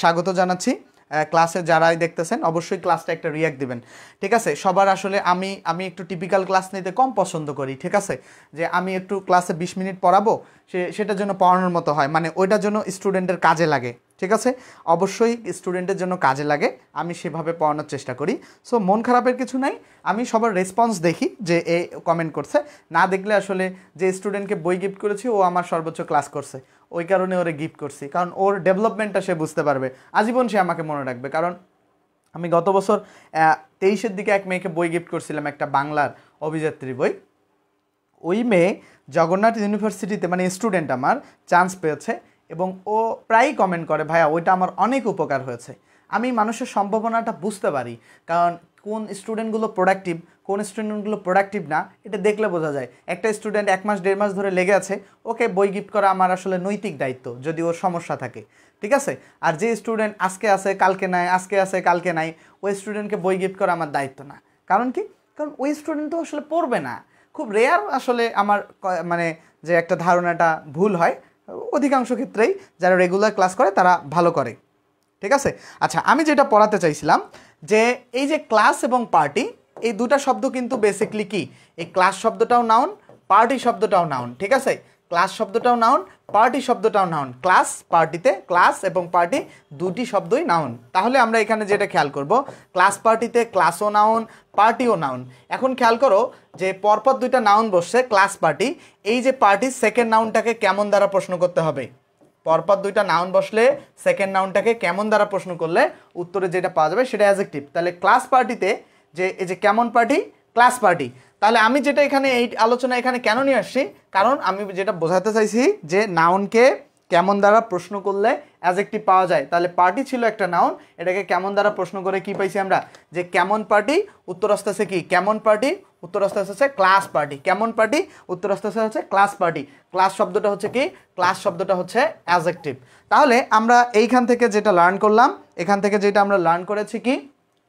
স্বাগত জানাচ্ছি। ক্লাসে যারাই দেখতেছেন অবশ্যই ক্লাসটা একটা রিয়াক্ট দিবেন, ঠিক আছে। সবার আসলে আমি একটু টিপিক্যাল ক্লাস নিতে কম পছন্দ করি, ঠিক আছে, যে আমি একটু ক্লাসে 20 মিনিট পড়াবো, সেটার জন্য পড়ানোর মতো হয়, মানে ওইটার জন্য স্টুডেন্টের কাজে লাগে, ঠিক আছে। অবশ্যই স্টুডেন্টের জন্য কাজে লাগে, আমি সেভাবে পড়ানোর চেষ্টা করি। সো মন খারাপের কিছু নাই, আমি সবার রেসপন্স দেখি যে এ কমেন্ট করছে, না দেখলে আসলে যে স্টুডেন্টকে বই গিফট করেছি ও আমার সর্বোচ্চ ক্লাস করছে, ওই কারণে ওরে গিফট করছি, কারণ ওর ডেভেলপমেন্টটা সে বুঝতে পারবে, আজীবন সে আমাকে মনে রাখবে। কারণ আমি গত বছর 23-এর দিকে এক মেয়েকে বই গিফট করছিলাম, একটা বাংলার অভিযাত্রী বই। ওই মেয়ে জগন্নাথ ইউনিভার্সিটিতে মানে স্টুডেন্ট আমার চান্স পেয়েছে এবং ও প্রায়ই কমেন্ট করে ভাইয়া ওইটা আমার অনেক উপকার হয়েছে। আমি মানুষের সম্ভাবনাটা বুঝতে পারি, কারণ কোন স্টুডেন্টগুলো প্রোডাক্টিভ কোন স্টুডেন্টগুলো প্রোডাক্টিভ না এটা দেখলে বোঝা যায়। একটা স্টুডেন্ট 1 মাস 1.5 মাস ধরে লেগে আছে, ওকে বই গিফট করা আমার আসলে নৈতিক দায়িত্ব যদি ওর সমস্যা থাকে, ঠিক আছে। আর যে স্টুডেন্ট আজকে আছে কালকে নাই, আজকে আছে কালকে নাই, ওই স্টুডেন্টকে বই গিফট করা আমার দায়িত্ব না। কারণ কি, কারণ ওই স্টুডেন্ট তো আসলে পড়বে না। খুব রেয়ার আসলে আমার মানে যে একটা ধারণাটা ভুল হয়, অধিকাংশ ক্ষেত্রেই যারা রেগুলার ক্লাস করে তারা ভালো করে, ঠিক আছে। আচ্ছা আমি যেটা পড়াতে চাইছিলাম যে এই যে ক্লাস এবং পার্টি এই দুটা শব্দ কিন্তু বেসিকলি কি, এই ক্লাস শব্দটাও নাউন, পার্টি শব্দটাও নাউন, ঠিক আছে। ক্লাস শব্দটাও নাউন, পার্টি শব্দটাও নাউন। ক্লাস পার্টিতে ক্লাস এবং পার্টি দুটি শব্দই নাউন। তাহলে আমরা এখানে যেটা খেয়াল করব, ক্লাস পার্টিতে ক্লাসও নাউন, পার্টিও নাউন। এখন খেয়াল করো যে পরপর দুইটা নাউন বসছে ক্লাস পার্টি, এই যে পার্টির সেকেন্ড নাউনটাকে কেমন দ্বারা প্রশ্ন করতে হবে। পরপর দুইটা নাউন বসলে সেকেন্ড নাউনটাকে কেমন দ্বারা প্রশ্ন করলে উত্তরে যেটা পাওয়া যাবে সেটা অ্যাডজেক্টিভ। তাহলে ক্লাস পার্টিতে যে এই যে কেমন পার্টি, ক্লাস পার্টি। তাহলে আমি যেটা এখানে এই আলোচনা এখানে কেন নিয়ে আসছি, কারণ আমি যেটা বোঝাতে চাইছি যে নাউনকে কেমন দ্বারা প্রশ্ন করলে অ্যাডজেক্টিভ পাওয়া যায়। তাহলে পার্টি ছিল একটা নাউন, এটাকে কেমন দ্বারা প্রশ্ন করে কি পাইছি আমরা, যে কেমন পার্টি, উত্তর আসতেছে কি কেমন পার্টি, উত্তর আসতেছে ক্লাস পার্টি। কেমন পার্টি, উত্তর আসতেছে হচ্ছে ক্লাস পার্টি। ক্লাস শব্দটা হচ্ছে কি, ক্লাস শব্দটা হচ্ছে অ্যাডজেক্টিভ। তাহলে আমরা এইখান থেকে যেটা লার্ন করলাম, এখান থেকে যেটা আমরা লার্ন করেছি কি,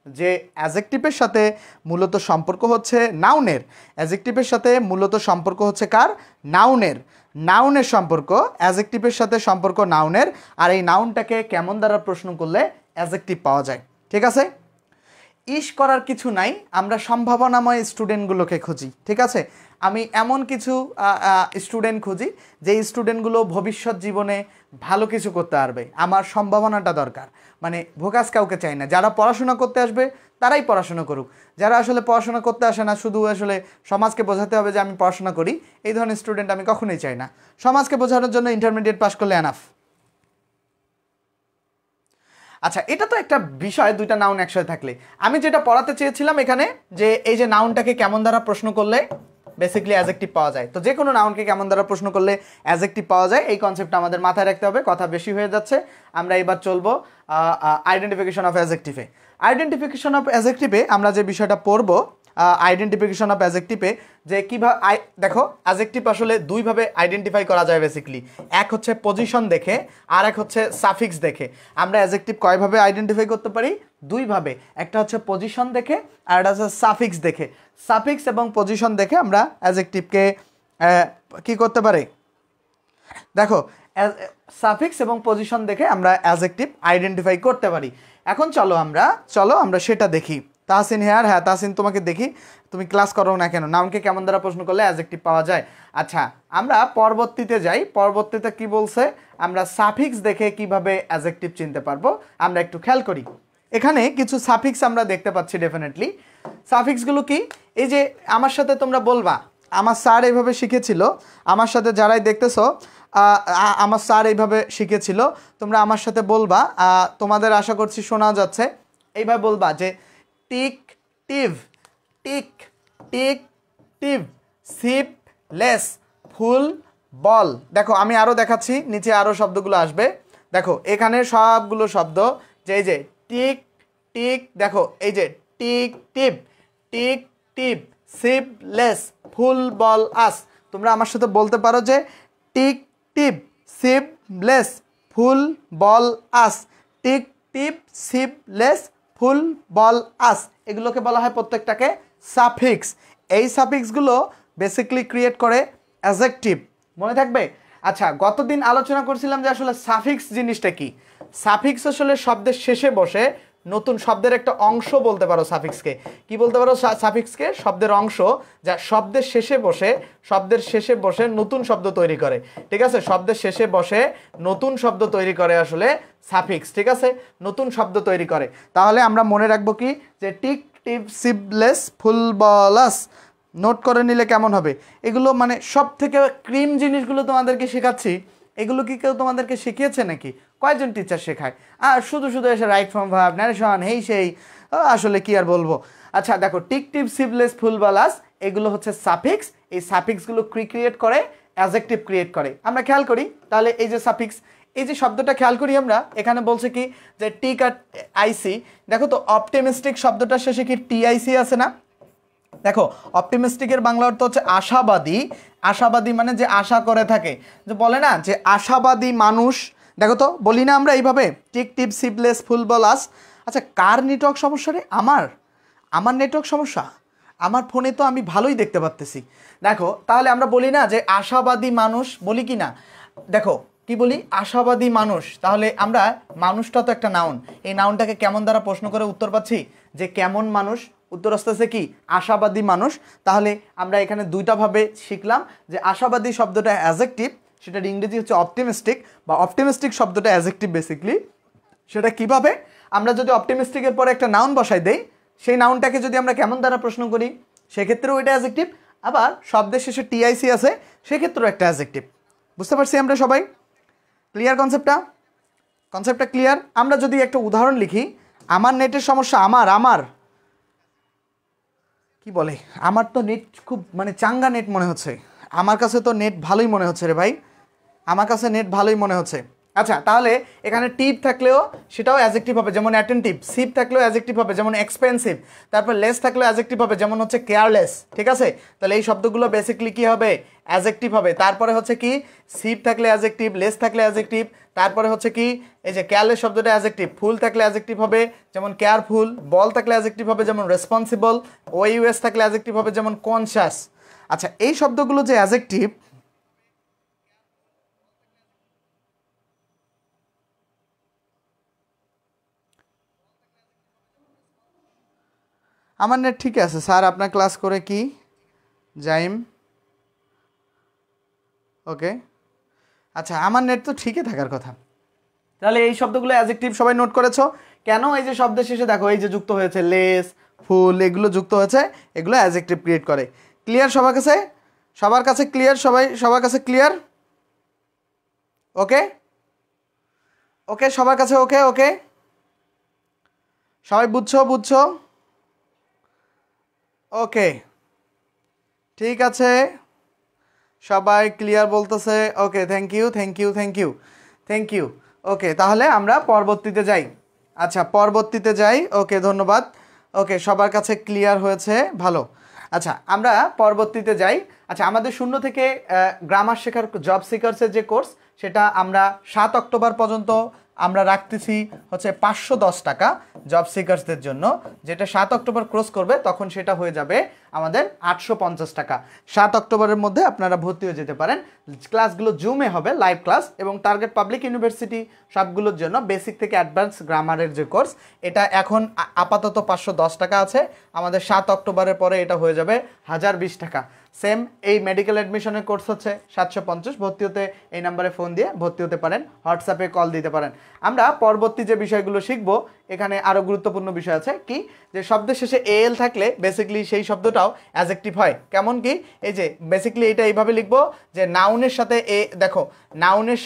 যে অ্যাডজেক্টিভের সাথে মূলত সম্পর্ক হচ্ছে নাউনের, অ্যাডজেক্টিভের সাথে মূলত সম্পর্ক হচ্ছে কার, নাউনের। নাউনের সম্পর্ক অ্যাডজেক্টিভের সাথে সম্পর্ক নাউনের, আর এই নাউনটাকে কেমন দ্বারা প্রশ্ন করলে অ্যাডজেক্টিভ পাওয়া যায়, ঠিক আছে। ইস করার কিছু নাই, আমরা সম্ভাবনাময় স্টুডেন্টগুলোকে খুঁজি, ঠিক আছে। আমি এমন কিছু স্টুডেন্ট খুঁজি যে স্টুডেন্টগুলো ভবিষ্যৎ জীবনে ভালো কিছু করতে পারবে, আমার সম্ভাবনাটা দরকার, মানে ভোকাস কাউকে চাই না। যারা পড়াশোনা করতে আসবে তারাই পড়াশোনা করুক, যারা আসলে পড়াশোনা করতে আসে না শুধু আসলে সমাজকে বোঝাতে হবে যে আমি পড়াশোনা করি, এই ধরনের স্টুডেন্ট আমি কখনোই চাই না। সমাজকে বোঝানোর জন্য ইন্টারমিডিয়েট পাস করলে এনাফ। আচ্ছা এটা তো একটা বিষয়, দুইটা নাউন একসাথে থাকলে। আমি যেটা পড়াতে চেয়েছিলাম এখানে যে এই যে নাউনটাকে কেমন দ্বারা প্রশ্ন করলে বেসিক্যালি অ্যাডজেক্টিভ পাওয়া যায়, তো যে কোনো নাউনকে কেমন দ্বারা প্রশ্ন করলে অ্যাডজেক্টিভ পাওয়া যায়, এই কনসেপ্টটা আমাদের মাথায় রাখতে হবে। কথা বেশি হয়ে যাচ্ছে, আমরা এবার চলবো আইডেন্টিফিকেশন অফ অ্যাডজেক্টিভে। আইডেন্টিফিকেশন অফ অ্যাডজেক্টিভে আমরা যে বিষয়টা পড়বো, আইডেন্টিফিকেশন অফ অ্যাডজেক্টিভে যে কীভাবে দেখো অ্যাডজেক্টিভ আসলে দুইভাবে আইডেন্টিফাই করা যায় বেসিক্যালি, এক হচ্ছে পজিশন দেখে আর এক হচ্ছে সাফিক্স দেখে। আমরা অ্যাডজেক্টিভ কয়ভাবে আইডেন্টিফাই করতে পারি, দুইভাবে, একটা হচ্ছে পজিশন দেখে আর একটা হচ্ছে সাফিক্স দেখে। সাফিক্স এবং পজিশন দেখে আমরা অ্যাডজেক্টিভকে কি করতে পারি, দেখো সাফিক্স এবং পজিশন দেখে আমরা অ্যাডজেক্টিভ আইডেন্টিফাই করতে পারি। এখন চলো আমরা সেটা দেখি। তাহসিন হেয়ার, হ্যাঁ তাহসিন তোমাকে দেখি, তুমি ক্লাস করো না কেন? নামকে কেমন দ্বারা প্রশ্ন করলে অ্যাডজেক্টিভ পাওয়া যায়। আচ্ছা আমরা পরবর্তীতে যাই, পরবর্তীতে কি বলছে, আমরা সাফিক্স দেখে কিভাবে অ্যাডজেক্টিভ চিনতে পারবো আমরা একটু খেয়াল করি। এখানে কিছু সাফিক্স আমরা দেখতে পাচ্ছি ডেফিনেটলি। সাফিক্সগুলো কি, এই যে আমার সাথে তোমরা বলবা, আমার স্যার এইভাবে শিখেছিল, আমার সাথে যারাই দেখতেছো আমার স্যার এইভাবে শিখেছিল, তোমরা আমার সাথে বলবা, তোমাদের আশা করছি শোনা যাচ্ছে, এইভাবে বলবা যে টিক টিভ, টিক টিক টিভ, সিপ লেস, ফুল বল। দেখো আমি আরও দেখাচ্ছি, নিচে আরও শব্দগুলো আসবে। দেখো এখানে সবগুলো শব্দ, যে এই যে টিক টিক, দেখো এই যে টিক টিপ, টিক টিপ, সিপ লেস, ফুল বল আস। তোমরা আমার সাথে বলতে পারো যে টিক টিপ, সিপ লেস, ফুল বল আস, টিক টিপ, সিপ লেস, ফুল বল আস। এগুলোকে বলা হয় প্রত্যেকটাকে সাফিক্স। এই সাফিক্সগুলো বেসিক্যালি ক্রিয়েট করে অ্যাডজেক্টিভ, মনে থাকবে। আচ্ছা গতদিন আলোচনা করছিলাম যে আসলে সাফিক্স জিনিসটা কি। সাফিক্স আসলে শব্দের শেষে বসে নতুন শব্দের একটা অংশ বলতে পারো সাফিক্সকে। কি বলতে পারো সাফিক্সকে? শব্দের অংশ, যা শব্দের শেষে বসে নতুন শব্দ তৈরি করে। ঠিক আছে, শব্দের শেষে বসে নতুন শব্দ তৈরি করে আসলে সাফিক্স। ঠিক আছে, নতুন শব্দ তৈরি করে। তাহলে আমরা মনে রাখবো কি, যে টিক টিপ, সিপলেস, ফুল বলাস। নোট করে নিলে কেমন হবে? এগুলো মানে সব থেকে ক্রিম জিনিসগুলো তোমাদেরকে শেখাচ্ছি। এগুলো কি কেউ তোমাদেরকে শিখিয়েছে নাকি? কয়েকজন টিচার শেখায়, আর শুধু এসে রাইট ফর্ম ভার্ব, ন্যারেশন, হেই সেই, আসলে কি আর বলবো। আচ্ছা দেখো টিক টিপ, সিপলেস, ফুল বলাস এগুলো হচ্ছে সাফিক্স। এই সাফিক্সগুলো ক্রিয়েট করে অ্যাডজেক্টিভ ক্রিয়েট করে। আমরা খেয়াল করি তাহলে এই যে সাফিক্স, এই যে শব্দটা খেয়াল করি আমরা, এখানে বলছে কি যে টিক আর আইসি। দেখো তো অপটিমিস্টিক শব্দটার শেষে কি টিআইসি আছে না? দেখো অপটিমিস্টিকের বাংলা অর্থ হচ্ছে আশাবাদী। আশাবাদী মানে যে আশা করে থাকে, যে বলে না যে আশাবাদী মানুষ। দেখো তো বলি না আমরা এইভাবে টিক টিপ, সিপলেস, ফুল বলাস। আচ্ছা কার নেটওয়ার্ক সমস্যা রে? আমার নেটওয়ার্ক সমস্যা? আমার ফোনে তো আমি ভালোই দেখতে পাচ্তেছি। দেখো তাহলে আমরা বলি না যে আশাবাদী মানুষ, বলি কি না? দেখো কি বলি, আশাবাদী মানুষ। তাহলে আমরা, মানুষটা তো একটা নাউন, এই নাউনটাকে কেমন দ্বারা প্রশ্ন করে উত্তর পাচ্ছি, যে কেমন মানুষ, উত্তর আসতেছে কি আশাবাদী মানুষ। তাহলে আমরা এখানে দুইটা ভাবে শিখলাম যে আশাবাদী শব্দটা অ্যাডজেক্টিভ, সেটার ইংরেজি হচ্ছে অপটিমিস্টিক, বা অপটিমিস্টিক শব্দটা অ্যাডজেক্টিভ বেসিক্যালি। সেটা কিভাবে, আমরা যদি অপটিমিস্টিকের পরে একটা নাউন বসাই দেই, সেই নাউনটাকে যদি আমরা কেমন দ্বারা প্রশ্ন করি, সেক্ষেত্রেও এটা অ্যাডজেক্টিভ। আবার শব্দের শেষে টিআইসি আছে, সেক্ষেত্রেও একটা অ্যাডজেক্টিভ। বুঝতে পারছি আমরা সবাই? ক্লিয়ার কনসেপ্টটা ক্লিয়ার? আমরা যদি একটা উদাহরণ লিখি, আমার নেটের সমস্যা, আমার কি বলে, আমার তো নেট খুব মানে চাঙ্গা নেট মনে হচ্ছে, আমার কাছে তো নেট ভালোই মনে হচ্ছে রে ভাই, আমার কাছে নেট ভালোই মনে হচ্ছে। আচ্ছা তাহলে এখানে টিপ থাকলেও সেটাও অ্যাডজেক্টিভ হবে, যেমন অ্যাটেনটিভ। সিপ থাকলেও অ্যাডজেক্টিভ হবে, যেমন এক্সপেন্সিভ। তারপর লেস থাকলেও অ্যাডজেক্টিভ হবে, যেমন হচ্ছে কেয়ারলেস। ঠিক আছে, তাহলে এই শব্দগুলো বেসিক্যালি কি হবে, অ্যাডজেক্টিভ হবে। তারপরে হচ্ছে কি, সিপ থাকলে অ্যাডজেক্টিভ, লেস থাকলে অ্যাডজেক্টিভ। তারপরে হচ্ছে কি, এই যে কেয়ারলেস শব্দটা অ্যাডজেক্টিভ। ফুল থাকলে অ্যাডজেক্টিভ হবে, যেমন কেয়ারফুল। বল থাকলে অ্যাডজেক্টিভ হবে, যেমন রেসপন্সিবল। ওইউএস থাকলে অ্যাডজেক্টিভ হবে, যেমন কনশাস। আচ্ছা এই শব্দগুলো যে অ্যাডজেক্টিভ, আমার নেট ঠিক আছে স্যার, আপনার ক্লাস করে কি জাইম? ওকে আচ্ছা, আমার নেট তো ঠিকই থাকার কথা। তাহলে এই শব্দগুলো অ্যাডজেক্টিভ সবাই নোট করেছো? কেন? এই যে শব্দের শেষে দেখো এই যে যুক্ত হয়েছে লেস, ফুল, এগুলো যুক্ত হয়েছে, এগুলো অ্যাডজেক্টিভ ক্রিয়েট করে। ক্লিয়ার সবার কাছে ক্লিয়ার? সবার কাছে ক্লিয়ার? ওকে সবার কাছে ওকে সবাই বুঝছো? ওকে ঠিক আছে, সবাই ক্লিয়ার বলতেছে। Okay thank you. ওকে তাহলে আমরা পরবর্তীতে যাই। আচ্ছা পরবর্তীতে যাই। ওকে ধন্যবাদ। ওকে সবার কাছে ক্লিয়ার হয়েছে, ভালো। আচ্ছা আমরা পরবর্তীতে যাই। আচ্ছা আমাদের 0 থেকে গ্রামার শেখার জব সিকার্সের যে কোর্স, সেটা আমরা 7 অক্টোবর পর্যন্ত আমরা রাখতেছি হচ্ছে 510 টাকা জব সিকার্সদের জন্য, যেটা 7 অক্টোবর ক্রস করবে তখন সেটা হয়ে যাবে আমাদের 850 টাকা। 7 অক্টোবরের মধ্যে আপনারা ভর্তি হয়ে যেতে পারেন। ক্লাসগুলো জুমে হবে, লাইভ ক্লাস, এবং টার্গেট পাবলিক ইউনিভার্সিটি সবগুলোর জন্য বেসিক থেকে অ্যাডভান্স গ্রামারের যে কোর্স, এটা এখন আপাতত 510 টাকা আছে। আমাদের 7 অক্টোবরের পরে এটা হয়ে যাবে 1020 টাকা। সেম এই মেডিকেল অ্যাডমিশনের কোর্স হচ্ছে 750। ভর্তি হতে এই নাম্বারে ফোন দিয়ে ভর্তি হতে পারেন, হোয়াটসঅ্যাপে কল দিতে পারেন। আমরা পরবর্তী যে বিষয়গুলো শিখব, এখানে আরও গুরুত্বপূর্ণ বিষয় আছে কি, যে শব্দের শেষে এল থাকলে বেসিক্যালি সেই শব্দটাও অ্যাডজেক্টিভ হয়। কেমন কি, এই যে বেসিক্যালি এটা এইভাবে লিখবো যে নাউনের সাথে দেখো নাউনের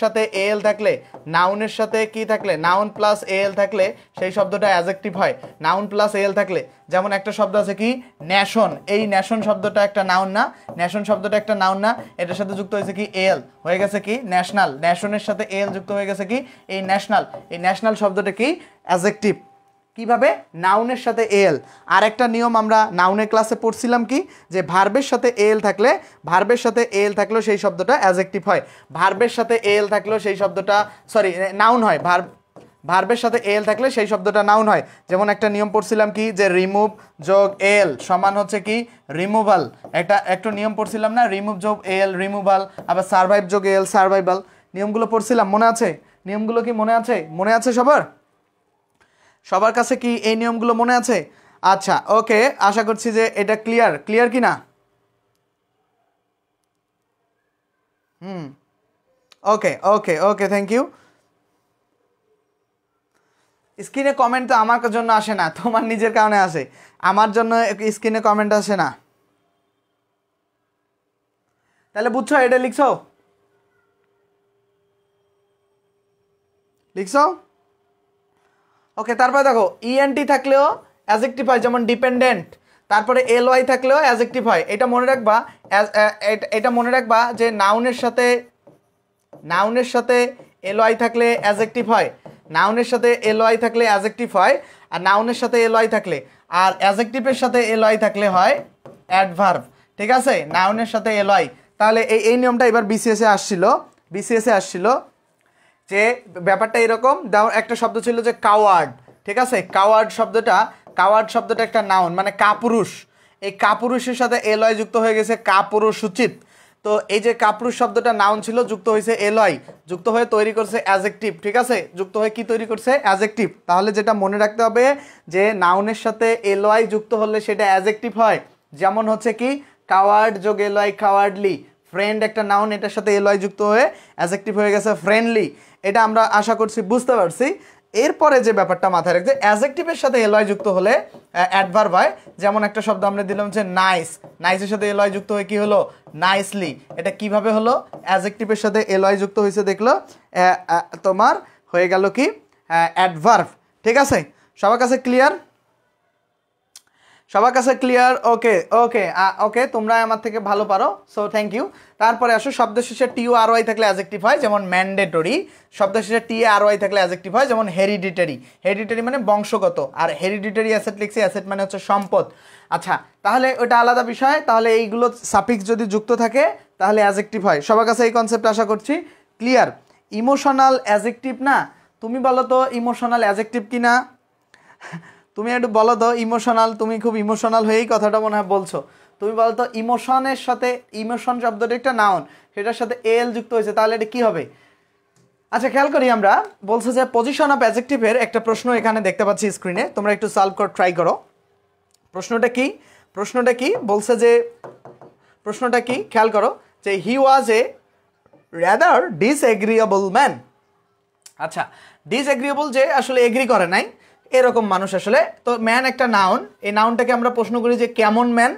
সাথে এল থাকলে, নাউনের সাথে কি থাকলে, নাউন প্লাস এল থাকলে সেই শব্দটা অ্যাডজেক্টিভ হয়। নাউন প্লাস এল থাকলে, যেমন একটা শব্দ আছে কি ন্যাশন, এই ন্যাশন শব্দটা একটা নাউন না, ন্যাশন শব্দটা একটা নাউন না, এটার সাথে যুক্ত হয়েছে কি এল, হয়ে গেছে কি ন্যাশনাল, ন্যাশনের সাথে এল যুক্ত হয়ে গেছে কি এই ন্যাশনাল, এই ন্যাশনাল শব্দটা কি অ্যাডজেক্টিভ। কিভাবে, নাউনের সাথে এল। আর একটা নিয়ম আমরা নাউনের ক্লাসে পড়ছিলাম কি, যে ভার্বের সাথে এল থাকলে, ভার্বের সাথে এল থাকলেও সেই শব্দটা অ্যাডজেক্টিভ হয়। ভার্বের সাথে এল থাকলেও সেই শব্দটা নাউন হয়। ভার্বের সাথে এল থাকলে সেই শব্দটা নাউন হয়। যেমন একটা নিয়ম পড়ছিলাম কি, যে রিমুভ যোগ এল সমান হচ্ছে কি রিমুভাল। একটু নিয়ম পড়ছিলাম না, রিমুভ যোগ এল রিমুভাল, আবার সারভাইভ যোগ এল সারভাইভাল। নিয়মগুলো পড়ছিলাম, মনে আছে? নিয়মগুলো কি মনে আছে? মনে আছে সবার কাছে কি এই নিয়মগুলো মনে আছে? আচ্ছা, ওকে, আশা করছি যে এটা ক্লিয়ার কি না? ওকে ওকে ওকে, থ্যাংক ইউ। স্ক্রিনে কমেন্ট তো আমার জন্য আসে না, তোমার নিজের কারণে আসে, আমার জন্য স্ক্রিনে কমেন্ট আসে না। তাহলে বুঝছো, এটা লিখছো? ওকে, তারপরে দেখো ইএনটি থাকলেও অ্যাডজেক্টিভ হয়, যেমন ডিপেন্ডেন্ট। তারপরে এলওয়াই থাকলেও অ্যাডজেক্টিভ হয়। এটা মনে রাখবা যে নাউনের সাথে এলওয়াই থাকলে অ্যাডজেক্টিভ হয়, নাউনের সাথে এলওয়াই থাকলে অ্যাডজেক্টিভ হয়, আর নাউনের সাথে এলওয়াই থাকলে, আর অ্যাডজেক্টিভের সাথে এলওয়াই থাকলে হয় অ্যাডভার্ব। ঠিক আছে, নাউনের সাথে এলওয়াই। তাহলে এই নিয়মটা এবার বিসিএসে আসছিল যে ব্যাপারটা এরকম, একটা শব্দ ছিল যে কাওয়ার্ড। ঠিক আছে, কাওয়ার্ড শব্দটা একটা নাউন, মানে কাপুরুষ। এই কাপুরুষের সাথে এলওয়াই যুক্ত হয়ে গেছে কাপুরুষ উচিত। তো এই যে কাপুরুষ শব্দটা নাউন ছিল, যুক্ত হয়েছে এলওয়াই, যুক্ত হয়ে তৈরি করছে অ্যাডজেক্টিভ। ঠিক আছে, যুক্ত হয়ে কি তৈরি করছে? অ্যাডজেক্টিভ। তাহলে যেটা মনে রাখতে হবে যে নাউনের সাথে এলওয়াই যুক্ত হলে সেটা অ্যাডজেক্টিভ হয়। যেমন হচ্ছে কি কাওয়ার্ড যোগ এলওয়াই কাওয়ার্ডলি। ফ্রেন্ড একটা নাউন, এটার সাথে এলওয়াই যুক্ত হয়ে অ্যাডজেক্টিভ হয়ে গেছে ফ্রেন্ডলি। এটা আমরা আশা করছি বুঝতে পারছি। এরপরে যে ব্যাপারটা মাথায় রাখছে, অ্যাডজেক্টিভের সাথে এলওয়াই যুক্ত হলে অ্যাডভার্ব হয়। যেমন একটা শব্দ আমরা দিলাম যে নাইস, নাইসের সাথে এলওয়াই যুক্ত হয়ে কি হলো? নাইসলি। এটা কিভাবে হলো? অ্যাডজেক্টিভের সাথে এলওয়াই যুক্ত হয়েছে, দেখলো তোমার হয়ে গেল কি অ্যাডভার্ব। ঠিক আছে, সবার কাছে ক্লিয়ার? ওকে ওকে ওকে, তোমরা আমার থেকে ভালো পারো, সো থ্যাংক ইউ। তারপরে আসো, শব্দের শেষে টি ও আর ওয়াই থাকলে অ্যাডজেক্টিভ হয়, যেমন ম্যান্ডেটরি। শব্দের শেষে টি আর ওয়াই থাকলে অ্যাডজেক্টিভ হয়, যেমন হেরিডিটারি। হেরিডিটারি মানে বংশগত, আর হেরিডিটারি অ্যাসেট লিখছি, অ্যাসেট মানে হচ্ছে সম্পদ। আচ্ছা, তাহলে ওটা আলাদা বিষয়। তাহলে এইগুলো সাফিক্স যদি যুক্ত থাকে তাহলে অ্যাডজেক্টিভ হয়। সবার কাছে এই কনসেপ্ট আশা করছি ক্লিয়ার। ইমোশনাল অ্যাডজেক্টিভ না? তুমি বলো তো ইমোশনাল অ্যাডজেক্টিভ কি না? তুমি একটু বলো তো ইমোশনাল, তুমি খুব ইমোশনাল হয়েই কথাটা মনে হয় বলছো। তুমি বলো তো ইমোশনের সাথে, ইমোশন শব্দটা একটা নাউন, সেটার সাথে এল যুক্ত হয়েছে, তাহলে এটা কি হবে? আচ্ছা, খেয়াল করি আমরা, বলছে যে পজিশন অফ অ্যাডজেক্টিভের একটা প্রশ্ন এখানে দেখতে পাচ্ছি স্ক্রিনে, তোমরা একটু সলভ করে ট্রাই করো। প্রশ্নটা কি বলছে যে, প্রশ্নটা কি খেয়াল করো, যে হি ওয়াজ এ রাদার ডিসএগ্রিয়েবল ম্যান। আচ্ছা, ডিসএগ্রিয়েবল যে আসলে এগ্রি করে নাই, এরকম মানুষ আসলে। তো ম্যান একটা নাউন, এই নাউনটাকে আমরা প্রশ্ন করি যে কেমন ম্যান।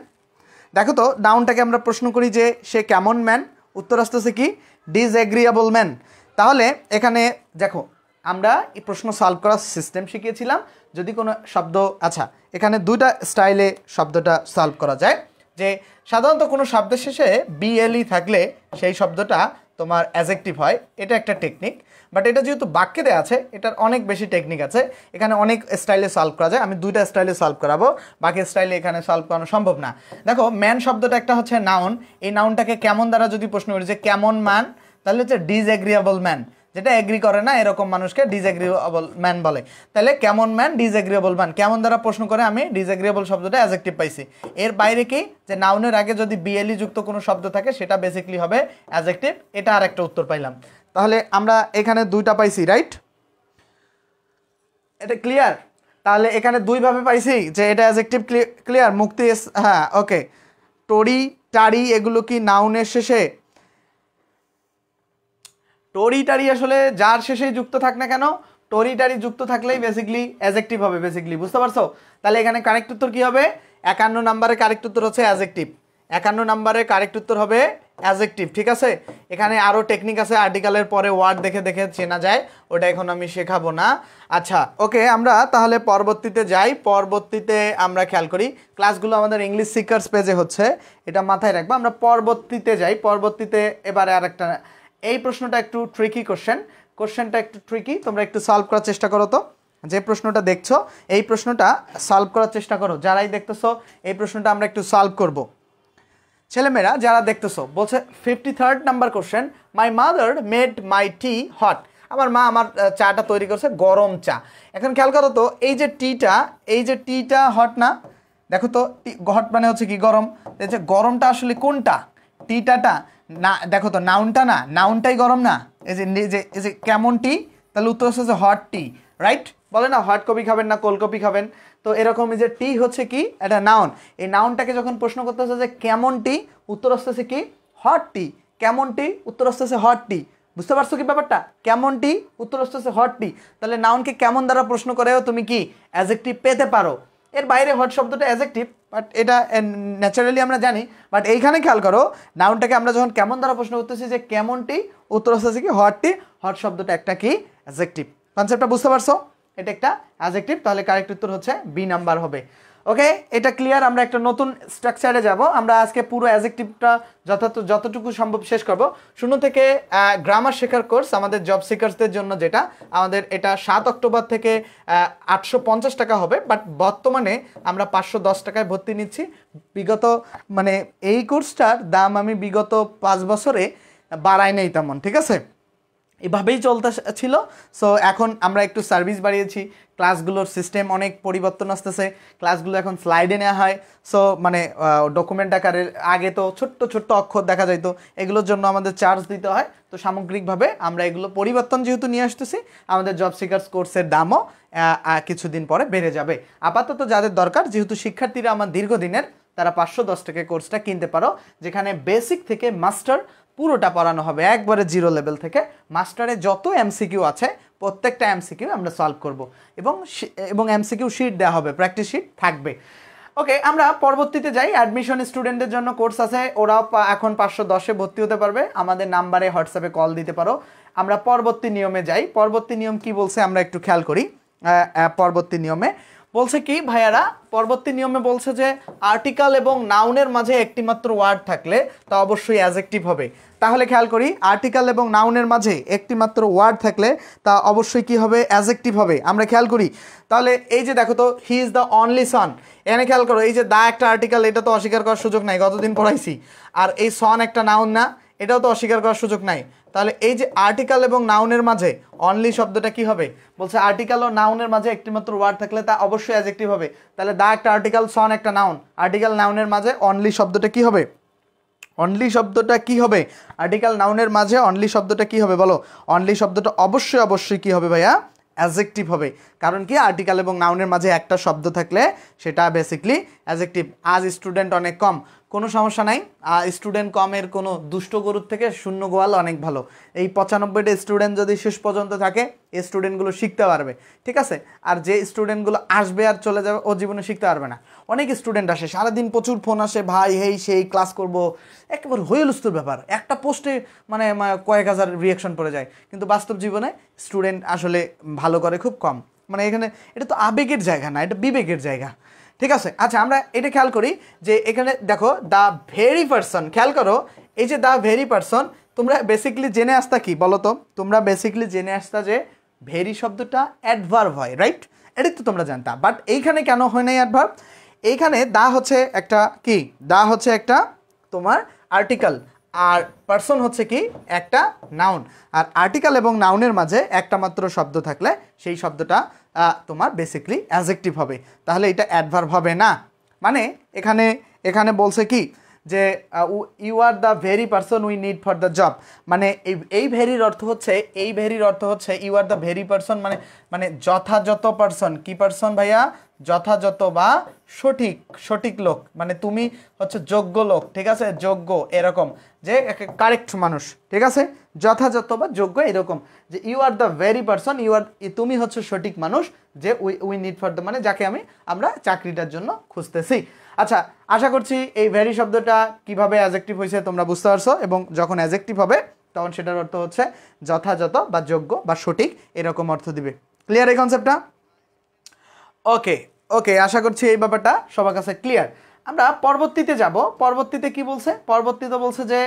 দেখো তো, নাউনটাকে আমরা প্রশ্ন করি যে সে কেমন ম্যান, উত্তর আসতেছে কি ডিসএগ্রিয়েবল ম্যান। তাহলে এখানে দেখো, আমরা এই প্রশ্ন সলভ করার সিস্টেম শিখিয়েছিলাম। যদি কোনো শব্দ, আচ্ছা এখানে দুইটা স্টাইলে শব্দটা সলভ করা যায়। যে সাধারণত কোনো শব্দের শেষে বিএলই থাকলে সেই শব্দটা তোমার অ্যাডজেক্টিভ হয়, এটা একটা টেকনিক। বাট এটা যেহেতু বাক্যে দেওয়া আছে, এটার অনেক বেশি টেকনিক আছে, এখানে অনেক স্টাইলে সলভ করা যায়। আমি দুইটা স্টাইলে সলভ করাবো, বাকি স্টাইলে এখানে সলভ করানো সম্ভব না। দেখো, ম্যান শব্দটা একটা হচ্ছে নাউন, এই নাউনটাকে কেমন দ্বারা যদি প্রশ্ন করি যে কেমন ম্যান, তাহলে হচ্ছে ডিসএগ্রিয়েবল ম্যান। যেটা এগ্রি করে না এরকম মানুষকে ডিসএগ্রিয়েবল ম্যান বলে। তাহলে কেমন ম্যান, ডিসএগ্রিয়েবল ম্যান, কেমন দ্বারা প্রশ্ন করে আমি ডিসএগ্রিয়েবল শব্দটা অ্যাডজেক্টিভ পাইছি। এর বাইরে কি যে নাউনের আগে যদি বিএলই যুক্ত কোনো শব্দ থাকে সেটা বেসিক্যালি হবে অ্যাডজেক্টিভ। এটা আর একটা উত্তর পাইলাম। তাহলে আমরা এখানে দুইটা পাইছি, রাইট? এটা ক্লিয়ার? তাহলে এখানে দুইভাবে পাইছি যে এটা অ্যাডজেক্টিভ, ক্লিয়ার? মুক্তি, হ্যাঁ ওকে। টরি, টারি এগুলো কি নাউনের শেষে? টরি টারি আসলে যার শেষেই যুক্ত থাক না কেন, টরি টারি যুক্ত থাকলেই বেসিক্যালি অ্যাডজেক্টিভ হবে বেসিক্যালি, বুঝতে পারছো? তাহলে এখানে কারেক্ট উত্তর কি হবে? 51 নম্বরে কারেক্ট উত্তর হচ্ছে অ্যাডজেক্টিভ। 51 নম্বরে কারেক্ট উত্তর হবে অ্যাডজেক্টিভ, ঠিক আছে? এখানে আরও টেকনিক আছে, আর্টিকেলের পরে ওয়ার্ড দেখে দেখে চেনা যায়, ওটা এখন আমি শেখাবো না। আচ্ছা ওকে, আমরা তাহলে পরবর্তীতে যাই। পরবর্তীতে আমরা খেয়াল করি ক্লাসগুলো আমাদের ইংলিশ সিকার্স পেজে হচ্ছে, এটা মাথায় রাখবো। আমরা পরবর্তীতে যাই। পরবর্তীতে এবারে আর একটা, এই প্রশ্নটা একটু ট্রিকি কোশ্চেনটা একটু ট্রিকি, তোমরা একটু সলভ করার চেষ্টা করো। তো যে প্রশ্নটা দেখছো এই প্রশ্নটা সলভ করার চেষ্টা করো, যারাই দেখতেছো এই প্রশ্নটা আমরা একটু সলভ করব। ছেলেমেয়েরা যারা দেখতেছো, বলছে 53rd number question, my mother made my T hot. আমার মা আমার চাটা তৈরি করছে গরম চা। এখন খেয়াল করো তো, এই যে টিটা হট না? দেখো তো, হট মানে হচ্ছে কি গরম। গরমটা আসলে কোনটা? টিটাটা না, দেখো তো নাউনটা না, নাউনটাই গরম না? এই যে কেমন টি, তাহলে উত্তর হচ্ছে হট টি, রাইট? বলে না হট কফি খাবেন না কোল্ড কফি খাবেন, তো এরকম এই যে টি হচ্ছে কি এটা নাউন। এই নাউনটাকে যখন প্রশ্ন করতে হচ্ছে যে কেমন টি, উত্তর আসতেছে কি হট টি। কেমন টি, উত্তর আসতেছে হট টি। বুঝতে পারছো কি ব্যাপারটা? কেমন টি, উত্তর আসতেছে হট টি। তাহলে নাউনকে কেমন দ্বারা প্রশ্ন করেও তুমি কি অ্যাডজেক্টিভ পেতে পারো। এর বাইরে হট শব্দটা অ্যাডজেক্টিভ, বাট এটা ন্যাচারালি আমরা জানি। বাট এইখানে খেয়াল করো, নাউনটাকে আমরা যখন কেমন দ্বারা প্রশ্ন করতেছি যে কেমন টি, উত্তর আসতেছে কি হট টি। হট শব্দটা একটা কি অ্যাডজেক্টিভ। কনসেপ্টটা বুঝতে পারছো? এটা একটা অ্যাডজেক্টিভ, তাহলে কারেক্ট উত্তর হচ্ছে বি নাম্বার হবে। ওকে, এটা ক্লিয়ার? আমরা একটা নতুন স্ট্রাকচারে যাব। আমরা আজকে পুরো অ্যাডজেক্টিভটা যতটুকু সম্ভব শেষ করব। 0 থেকে গ্রামার শেখার কোর্স আমাদের জব সিকার্সদের জন্য, যেটা আমাদের এটা 7 অক্টোবর থেকে 850 টাকা হবে, বাট বর্তমানে আমরা 510 টাকায় ভর্তি নিচ্ছি। বিগত মানে এই কোর্সটার দাম আমি বিগত 5 বছরে বাড়াই নেই তেমন, ঠিক আছে? এভাবেই চলতে ছিল। সো এখন আমরা একটু সার্ভিস বাড়িয়েছি, ক্লাসগুলোর সিস্টেম অনেক পরিবর্তন আসতেছে, ক্লাসগুলো এখন স্লাইডে নেওয়া হয়। সো মানে ডকুমেন্ট আকারে, আগে তো ছোট্ট ছোট্ট অক্ষর দেখা যাইতো, এগুলোর জন্য আমাদের চার্জ দিতে হয়। তো সামগ্রিকভাবে আমরা এগুলো পরিবর্তন যেহেতু নিয়ে আসতেছি, আমাদের জব সিকার্স কোর্সের দামও কিছুদিন পরে বেড়ে যাবে। আপাতত যাদের দরকার, যেহেতু শিক্ষার্থীরা আমার দীর্ঘদিনের, তারা 510 টাকায় কোর্সটা কিনতে পারো, যেখানে বেসিক থেকে মাস্টার পুরোটা পড়ানো হবে, একবারে জিরো লেভেল থেকে। মাস্টারে যত এমসিকিউ আছে প্রত্যেকটা এমসিকিউ আমরা সলভ করব, এবং এমসিকিউ শিট দেওয়া হবে, প্র্যাকটিস শিট থাকবে। ওকে, আমরা পরবর্তীতে যাই। অ্যাডমিশন স্টুডেন্টদের জন্য কোর্স আছে, ওরাও এখন 510-এ ভর্তি হতে পারবে। আমাদের নাম্বারে হোয়াটসঅ্যাপে কল দিতে পারো। আমরা পরবর্তী নিয়মে যাই। পরবর্তী নিয়ম কি বলছে আমরা একটু খেয়াল করি। পরবর্তী নিয়মে বলছে কি ভাইয়ারা, পরবর্তী নিয়মে বলছে যে আর্টিকেল এবং নাউনের মাঝে একটি মাত্র ওয়ার্ড থাকলে তা অবশ্যই অ্যাডজেক্টিভ হবে। তাহলে খেয়াল করি, আর্টিকেল এবং নাউনের মাঝে একটি মাত্র ওয়ার্ড থাকলে তা অবশ্যই কি হবে? অ্যাডজেক্টিভ হবে। আমরা খেয়াল করি, তাহলে এই যে দেখো তো, হি ইজ দ্য অনলি সন, এখানে খেয়াল করো, এই যে দা একটা আর্টিকেল, এটা তো অস্বীকার করার সুযোগ নাই, গতদিন পড়াইছি। আর এই সন একটা নাউন না, এটাও তো অস্বীকার করার সুযোগ নাই। তাহলে এই যে আর্টিকেল এবং নাউনের মাঝে অনলি শব্দটা কি হবে? বলছে আর্টিকেল ও নাউনের মাঝে একটি মাত্র ওয়ার্ড থাকলে তা অবশ্যই অ্যাডজেক্টিভ হবে। তাহলে দা একটা আর্টিকেল, সন একটা নাউন, আর্টিকেল নাউনের মাঝে অনলি শব্দটা কি হবে? অনলি শব্দটা কি হবে? আর্টিকেল নাউনের মাঝে অনলি শব্দটা কি হবে বলো? অনলি শব্দটা অবশ্যই কি হবে ভাইয়া? অ্যাডজেক্টিভ হবে। কারণ কি, আর্টিকেল এবং নাউনের মাঝে একটা শব্দ থাকলে সেটা বেসিকলি অ্যাডজেক্টিভ। আজ স্টুডেন্ট অনেক কম, কোনো সমস্যা নাই। স্টুডেন্ট কমের কোনো দুষ্ট গরুর থেকে শূন্য গোয়াল অনেক ভালো। এই 95টা স্টুডেন্ট যদি শেষ পর্যন্ত থাকে, এই স্টুডেন্টগুলো শিখতে পারবে, ঠিক আছে? আর যে স্টুডেন্টগুলো আসবে আর চলে যাবে, ও জীবনে শিখতে পারবে না। অনেক স্টুডেন্ট আসে, সারাদিন প্রচুর ফোন আসে, ভাই হেই সেই ক্লাস করব, একেবারে হইলুস্তুর ব্যাপার, একটা পোস্টে মানে কয়েক হাজার রিয়াকশন পড়ে যায়। কিন্তু বাস্তব জীবনে স্টুডেন্ট আসলে ভালো করে খুব কম। মানে এখানে এটা তো আবেগের জায়গা না, এটা বিবেকের জায়গা, ঠিক আছে? আচ্ছা, আমরা এটা খেয়াল করি যে এখানে দেখো দ্য ভেরি পারসন, খেয়াল করো এই যে দ্য ভেরি পারসন, তোমরা বেসিক্যালি জেনে আসতা কি বলো তো? তোমরা বেসিক্যালি জেনে আসতা যে ভেরি শব্দটা অ্যাডভার্ব হয়, রাইট? এটাই তো তোমরা জানতা। বাট এইখানে কেন হয় নাই অ্যাডভার্ব? এইখানে দা হচ্ছে একটা কি, দা হচ্ছে একটা তোমার আর্টিকেল, আর পারসন হচ্ছে কি একটা নাউন। আর আর্টিকেল এবং নাউনের মাঝে একটা মাত্র শব্দ থাকলে সেই শব্দটা তোমার বেসিক্যালি অ্যাডজেক্টিভ হবে, তাহলে এটা অ্যাডভার্ব হবে না। মানে এখানে এখানে বলছে কি যে you are the very person we need for the job, মানে এই ভেরির অর্থ হচ্ছে, এই ভেরির অর্থ হচ্ছে you are the very person, মানে মানে যথাযথ পারসন। কি পারসন ভাইয়া? যথাযথ বা সঠিক, সঠিক লোক, মানে তুমি হচ্ছে যোগ্য লোক, ঠিক আছে, যোগ্য, এরকম যে কারেক্ট মানুষ, ঠিক আছে, যথাযথ বা যোগ্য, এরকম যে you are the very person, you are, তুমি হচ্ছে সঠিক মানুষ যে উই নিড ফর দ্য, মানে যাকে আমরা চাকরিটার জন্য খুঁজতেছি। আচ্ছা, আশা করছি এই ভেরি শব্দটা কিভাবে অ্যাডজেক্টিভ হয়েছে তোমরা বুঝতে পারছো, এবং যখন অ্যাডজেক্টিভ হবে তখন সেটার অর্থ হচ্ছে যথাযথ বা যোগ্য বা সঠিক, এরকম অর্থ দিবে। ক্লিয়ার এই কনসেপ্টটা? ওকে ওকে, আশা করছি এই ব্যাপারটা সবার কাছে ক্লিয়ার। আমরা পরবর্তীতে যাব। পরবর্তীতে কি বলছে? পরবর্তীতে বলছে যে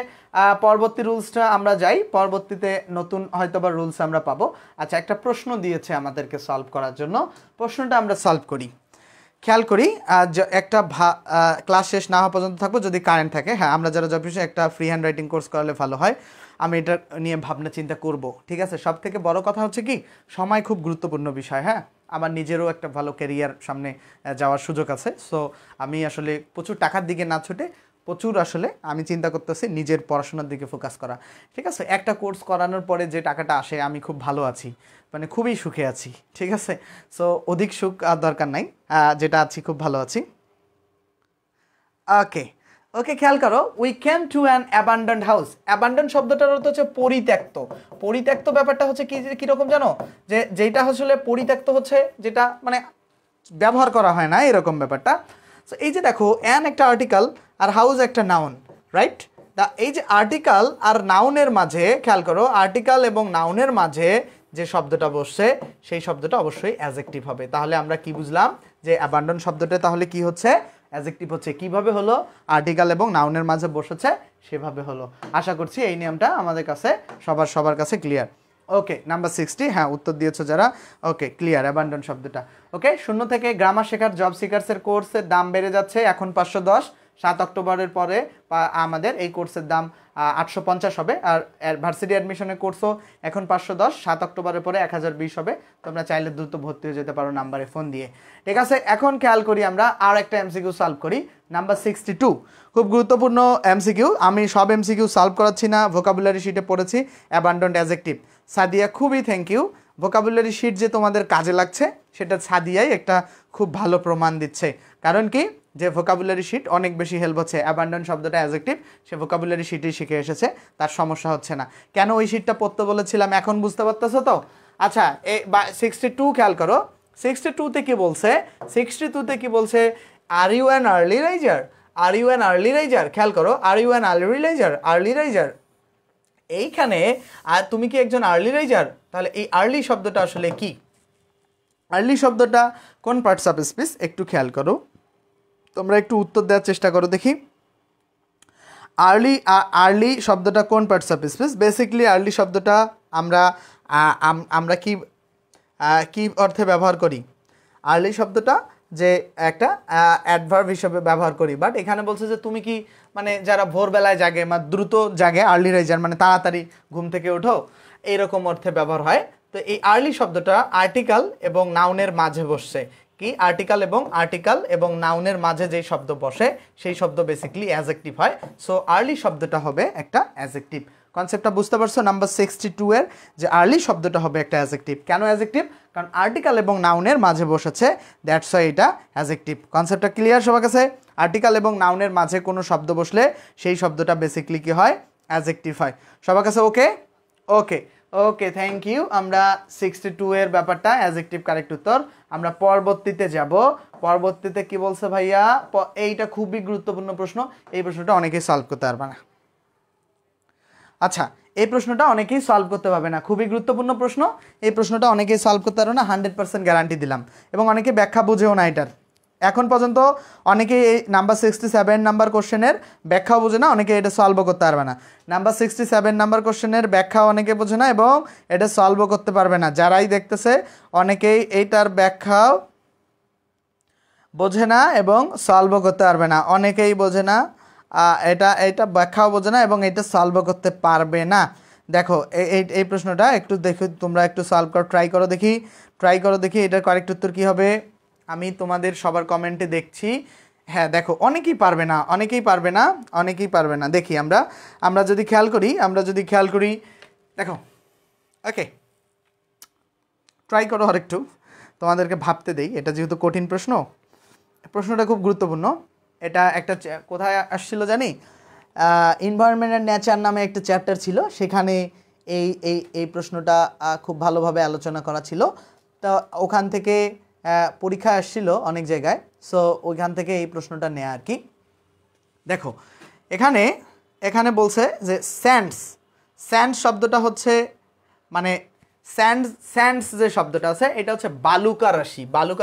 পরবর্তী রুলসটা আমরা যাই, পরবর্তীতে নতুন হয়তোবা রুলস আমরা পাবো। আচ্ছা, একটা প্রশ্ন দিয়েছে আমাদেরকে সলভ করার জন্য, প্রশ্নটা আমরা সলভ করি। খেয়াল করি, একটা ক্লাস শেষ না হওয়া পর্যন্ত থাকবো যদি কারেন্ট থাকে। হ্যাঁ, আমরা যারা জব পেশে একটা ফ্রি হ্যান্ড রাইটিং কোর্স করালে ভালো হয়, আমি এটা নিয়ে ভাবনা চিন্তা করব, ঠিক আছে। সব থেকে বড় কথা হচ্ছে কি, সময় খুব গুরুত্বপূর্ণ বিষয়। হ্যাঁ, আমার নিজেরও একটা ভালো ক্যারিয়ার সামনে যাওয়ার সুযোগ আছে। সো আমি আসলে প্রচুর টাকার দিকে না ছুটে প্রচুর আসলে আমি চিন্তা করতেছি নিজের পড়াশোনার দিকে ফোকাস করা, ঠিক আছে। একটা কোর্স করানোর পরে যে টাকাটা আসে আমি খুব ভালো আছি, মানে খুবই সুখে আছি, ঠিক আছে। সো অধিক সুখ আর দরকার নাই, যেটা আছি খুব ভালো আছি। ওকে ওকে, খেয়াল করো, we came to an abandoned house. Abandon শব্দটার অর্থ হচ্ছে পরিত্যক্ত। পরিত্যক্ত ব্যাপারটা হচ্ছে কি, কীরকম জানো, যে যেটা আসলে পরিত্যক্ত হচ্ছে যেটা মানে ব্যবহার করা হয় না, এরকম ব্যাপারটা। সো এই যে দেখো, অ্যান একটা আর্টিকেল আর হাউস একটা নাউন, রাইট। এই যে আর্টিকেল আর নাউনের মাঝে, খেয়াল করো, আর্টিকেল এবং নাউনের মাঝে যে শব্দটা বসছে সেই শব্দটা অবশ্যই অ্যাডজেক্টিভ হবে। তাহলে আমরা কি বুঝলাম যে অ্যাবান্ডন শব্দটা তাহলে কি হচ্ছে, অ্যাডজেক্টিভ হচ্ছে। কিভাবে হলো? আর্টিকেল এবং নাউনের মাঝে বসেছে সেভাবে হলো। আশা করছি এই নিয়মটা আমাদের কাছে সবার কাছে ক্লিয়ার। ওকে, নাম্বার 60, হ্যাঁ উত্তর দিয়েছো যারা, ওকে ক্লিয়ার অ্যাবান্ডন শব্দটা। ওকে, 0 থেকে গ্রামার শেখার জব সিকার্সের কোর্সের দাম বেড়ে যাচ্ছে, এখন 510। 7 অক্টোবরের পরে আমাদের এই কোর্সের দাম 850 হবে। আর ভার্সিটি অ্যাডমিশনের কোর্সও এখন 510, 7 অক্টোবরের পরে 1020 হবে। তোমরা চাইলে দ্রুত ভর্তি হয়ে যেতে পারো নাম্বারে ফোন দিয়ে, ঠিক আছে। এখন খেয়াল করি, আমরা আর একটা এমসিকিউ সলভ করি, নাম্বার 62। খুব গুরুত্বপূর্ণ এমসিকিউ, আমি সব এমসিকিউ সলভ করাচ্ছি না, ভোকাবুলারি শিটে পড়েছি অ্যাবান্ডন্ড অ্যাডজেক্টিভ। সাদিয়া, খুবই থ্যাংক ইউ। ভোকাবুলারি শিট যে তোমাদের কাজে লাগছে সেটা সাদিয়াই একটা খুব ভালো প্রমাণ দিচ্ছে। কারণ কি, যে ভোকাবুলারি শিট অনেক বেশি হেল্প হচ্ছে। অ্যাবান্ডন শব্দটা অ্যাডজেক্টিভ, সে ভোকাবুলারি শিটেই শিখে এসেছে, তার সমস্যা হচ্ছে না। কেন ওই শিটটা পড়তে বলেছিলাম এখন বুঝতে পারতেছো তো? আচ্ছা, 62 খেয়াল করো, 62তে কি বলছে? 62তে কি বলছে? Are you an early riser? Are you an early riser? খেয়াল করো, are you an early riser? Early riser এইখানে, আর তুমি কি একজন আর্লি রাইজার? তাহলে এই আর্লি শব্দটা আসলে কি? আর্লি শব্দটা কোন পার্টস অফ স্পিচ একটু খেয়াল করো, তোমরা একটু উত্তর দেওয়ার চেষ্টা করো দেখি। আর্লি শব্দটা কোন parts of speech? Basically early শব্দটা আমরা আমরা কি অর্থে ব্যবহার করি? আর্লি শব্দটা যে একটা অ্যাডভার্ব হিসেবে ব্যবহার করি, বাট এখানে বলছে যে তুমি কি, মানে যারা ভোরবেলায় জাগে বা দ্রুত জাগে, আর্লি রাইজার মানে তাড়াতাড়ি ঘুম থেকে ওঠো, এইরকম অর্থে ব্যবহার হয়। তো এই আর্লি শব্দটা আর্টিকেল এবং নাউনের মাঝে বসছে। কি? আর্টিকেল এবং নাউনের মাঝে যেই শব্দ বসে সেই শব্দ বেসিক্যালি অ্যাডজেক্টিভ হয়। সো আর্লি শব্দটা হবে একটা অ্যাডজেক্টিভ। কনসেপ্টটা বুঝতে পারছো? নাম্বার 62 এর যে আর্লি শব্দটা হবে একটা অ্যাডজেক্টিভ। কেন অ্যাডজেক্টিভ? কারণ আর্টিকেল এবং নাউনের মাঝে বসেছে, দ্যাটস ওয়াই এটা অ্যাডজেক্টিভ। কনসেপ্টটা ক্লিয়ার সবার কাছে? আর্টিকেল এবং নাউনের মাঝে কোনো শব্দ বসলে সেই শব্দটা বেসিক্যালি কি হয়? অ্যাডজেক্টিভ হয়। সবার কাছে ওকে? ওকে ওকে, থ্যাংক ইউ। আমরা 62 এর ব্যাপারটা অ্যাডজেক্টিভ কারেক্ট উত্তর। আমরা পরবর্তীতে যাব। পরবর্তীতে কি বলছে ভাইয়া? এইটা খুবই গুরুত্বপূর্ণ প্রশ্ন, এই প্রশ্নটা অনেকেই সলভ করতে পারবে না। আচ্ছা, এই প্রশ্নটা অনেকেই সলভ করতে পারবে না, খুবই গুরুত্বপূর্ণ প্রশ্ন। এই প্রশ্নটা অনেকেই সলভ করতে পারবে না, 100% গ্যারান্টি দিলাম। এবং অনেকে ব্যাখ্যা বুঝেও না এটার। এখন পর্যন্ত অনেকেই এই নাম্বার 67 নাম্বার কোশ্চেনের ব্যাখ্যাও বোঝে না, অনেকে এটা সলভও করতে পারবে না। নাম্বার 67 নাম্বার কোশ্চেনের ব্যাখ্যা অনেকে বোঝে না এবং এটা সলভও করতে পারবে না। যারাই দেখতেছে অনেকেই এইটার ব্যাখ্যাও বোঝে না এবং সলভও করতে পারবে না, অনেকেই বোঝে না এটা এটা ব্যাখ্যাও বোঝে না এবং এটা সলভও করতে পারবে না। দেখো এই প্রশ্নটা একটু দেখো, তোমরা একটু সলভ করো, ট্রাই করো দেখি এটার কারেক্ট উত্তর কী হবে। আমি তোমাদের সবার কমেন্টে দেখছি। হ্যাঁ দেখো অনেকেই পারবে না। দেখি আমরা যদি খেয়াল করি দেখো, ওকে ট্রাই করো আরেকটু, তোমাদেরকে ভাবতে দেই। এটা যেহেতু কঠিন প্রশ্নটা খুব গুরুত্বপূর্ণ। এটা একটা কোথায় আসছিল জানি, এনভায়রনমেন্ট অ্যান্ড নেচার নামে একটা চ্যাপ্টার ছিল, সেখানে এই প্রশ্নটা খুব ভালোভাবে আলোচনা করা ছিল। তো ওখান থেকে পরীক্ষা আসছিল অনেক জায়গায়, সো ওইখান থেকে এই প্রশ্নটা নেয়া আর কি। দেখো এখানে বলছে যে স্যান্ডস শব্দটা হচ্ছে মানে স্যান্ডস যে শব্দটা আছে এটা হচ্ছে বালুকা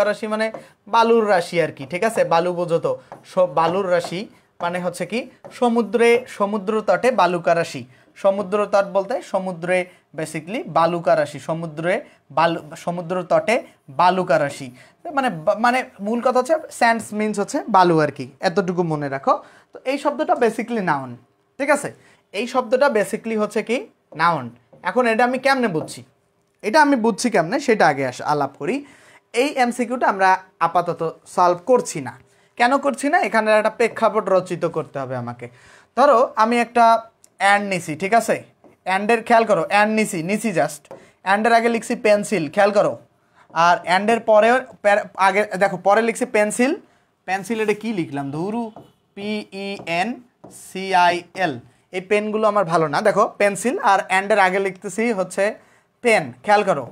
রাশি মানে বালুর রাশি আর কি, ঠিক আছে? বালু বোঝো তো, বালুর রাশি মানে হচ্ছে কি সমুদ্র তটে বালুকা রাশি। সমুদ্র তট বলতে সমুদ্রে বেসিক্যালি বালুকা রাশি, সমুদ্র তটে বালুকা রাশি মানে মূল কথা হচ্ছে স্যান্ডস মিন্স হচ্ছে বালু আর কি, এতটুকু মনে রাখো। তো এই শব্দটা বেসিক্যালি নাউন, ঠিক আছে? এই শব্দটা বেসিক্যালি হচ্ছে কি নাউন। এখন এটা আমি কেমনে বুঝছি কেমনে সেটা আগে আলাপ করি। এই এমসিকিউটা আমরা আপাতত সলভ করছি না। কেন করছি না? এখানে একটা প্রেক্ষাপট রচিত করতে হবে আমাকে। ধরো আমি একটা অ্যান্ড নিছি, ঠিক আছে? অ্যান্ডের খেয়াল করো, অ্যান্ড নিছি জাস্ট অ্যান্ডের আগে লিখছি পেন্সিল, খেয়াল করো। আর অ্যান্ডের পরে আগে দেখো পরে লিখছি পেন্সিল। এটা কি লিখলাম? ধুরু, PENCIL। এই পেনগুলো আমার ভালো না, দেখো পেন্সিল। আর অ্যান্ডের আগে লিখতেছি হচ্ছে পেন, খেয়াল করো।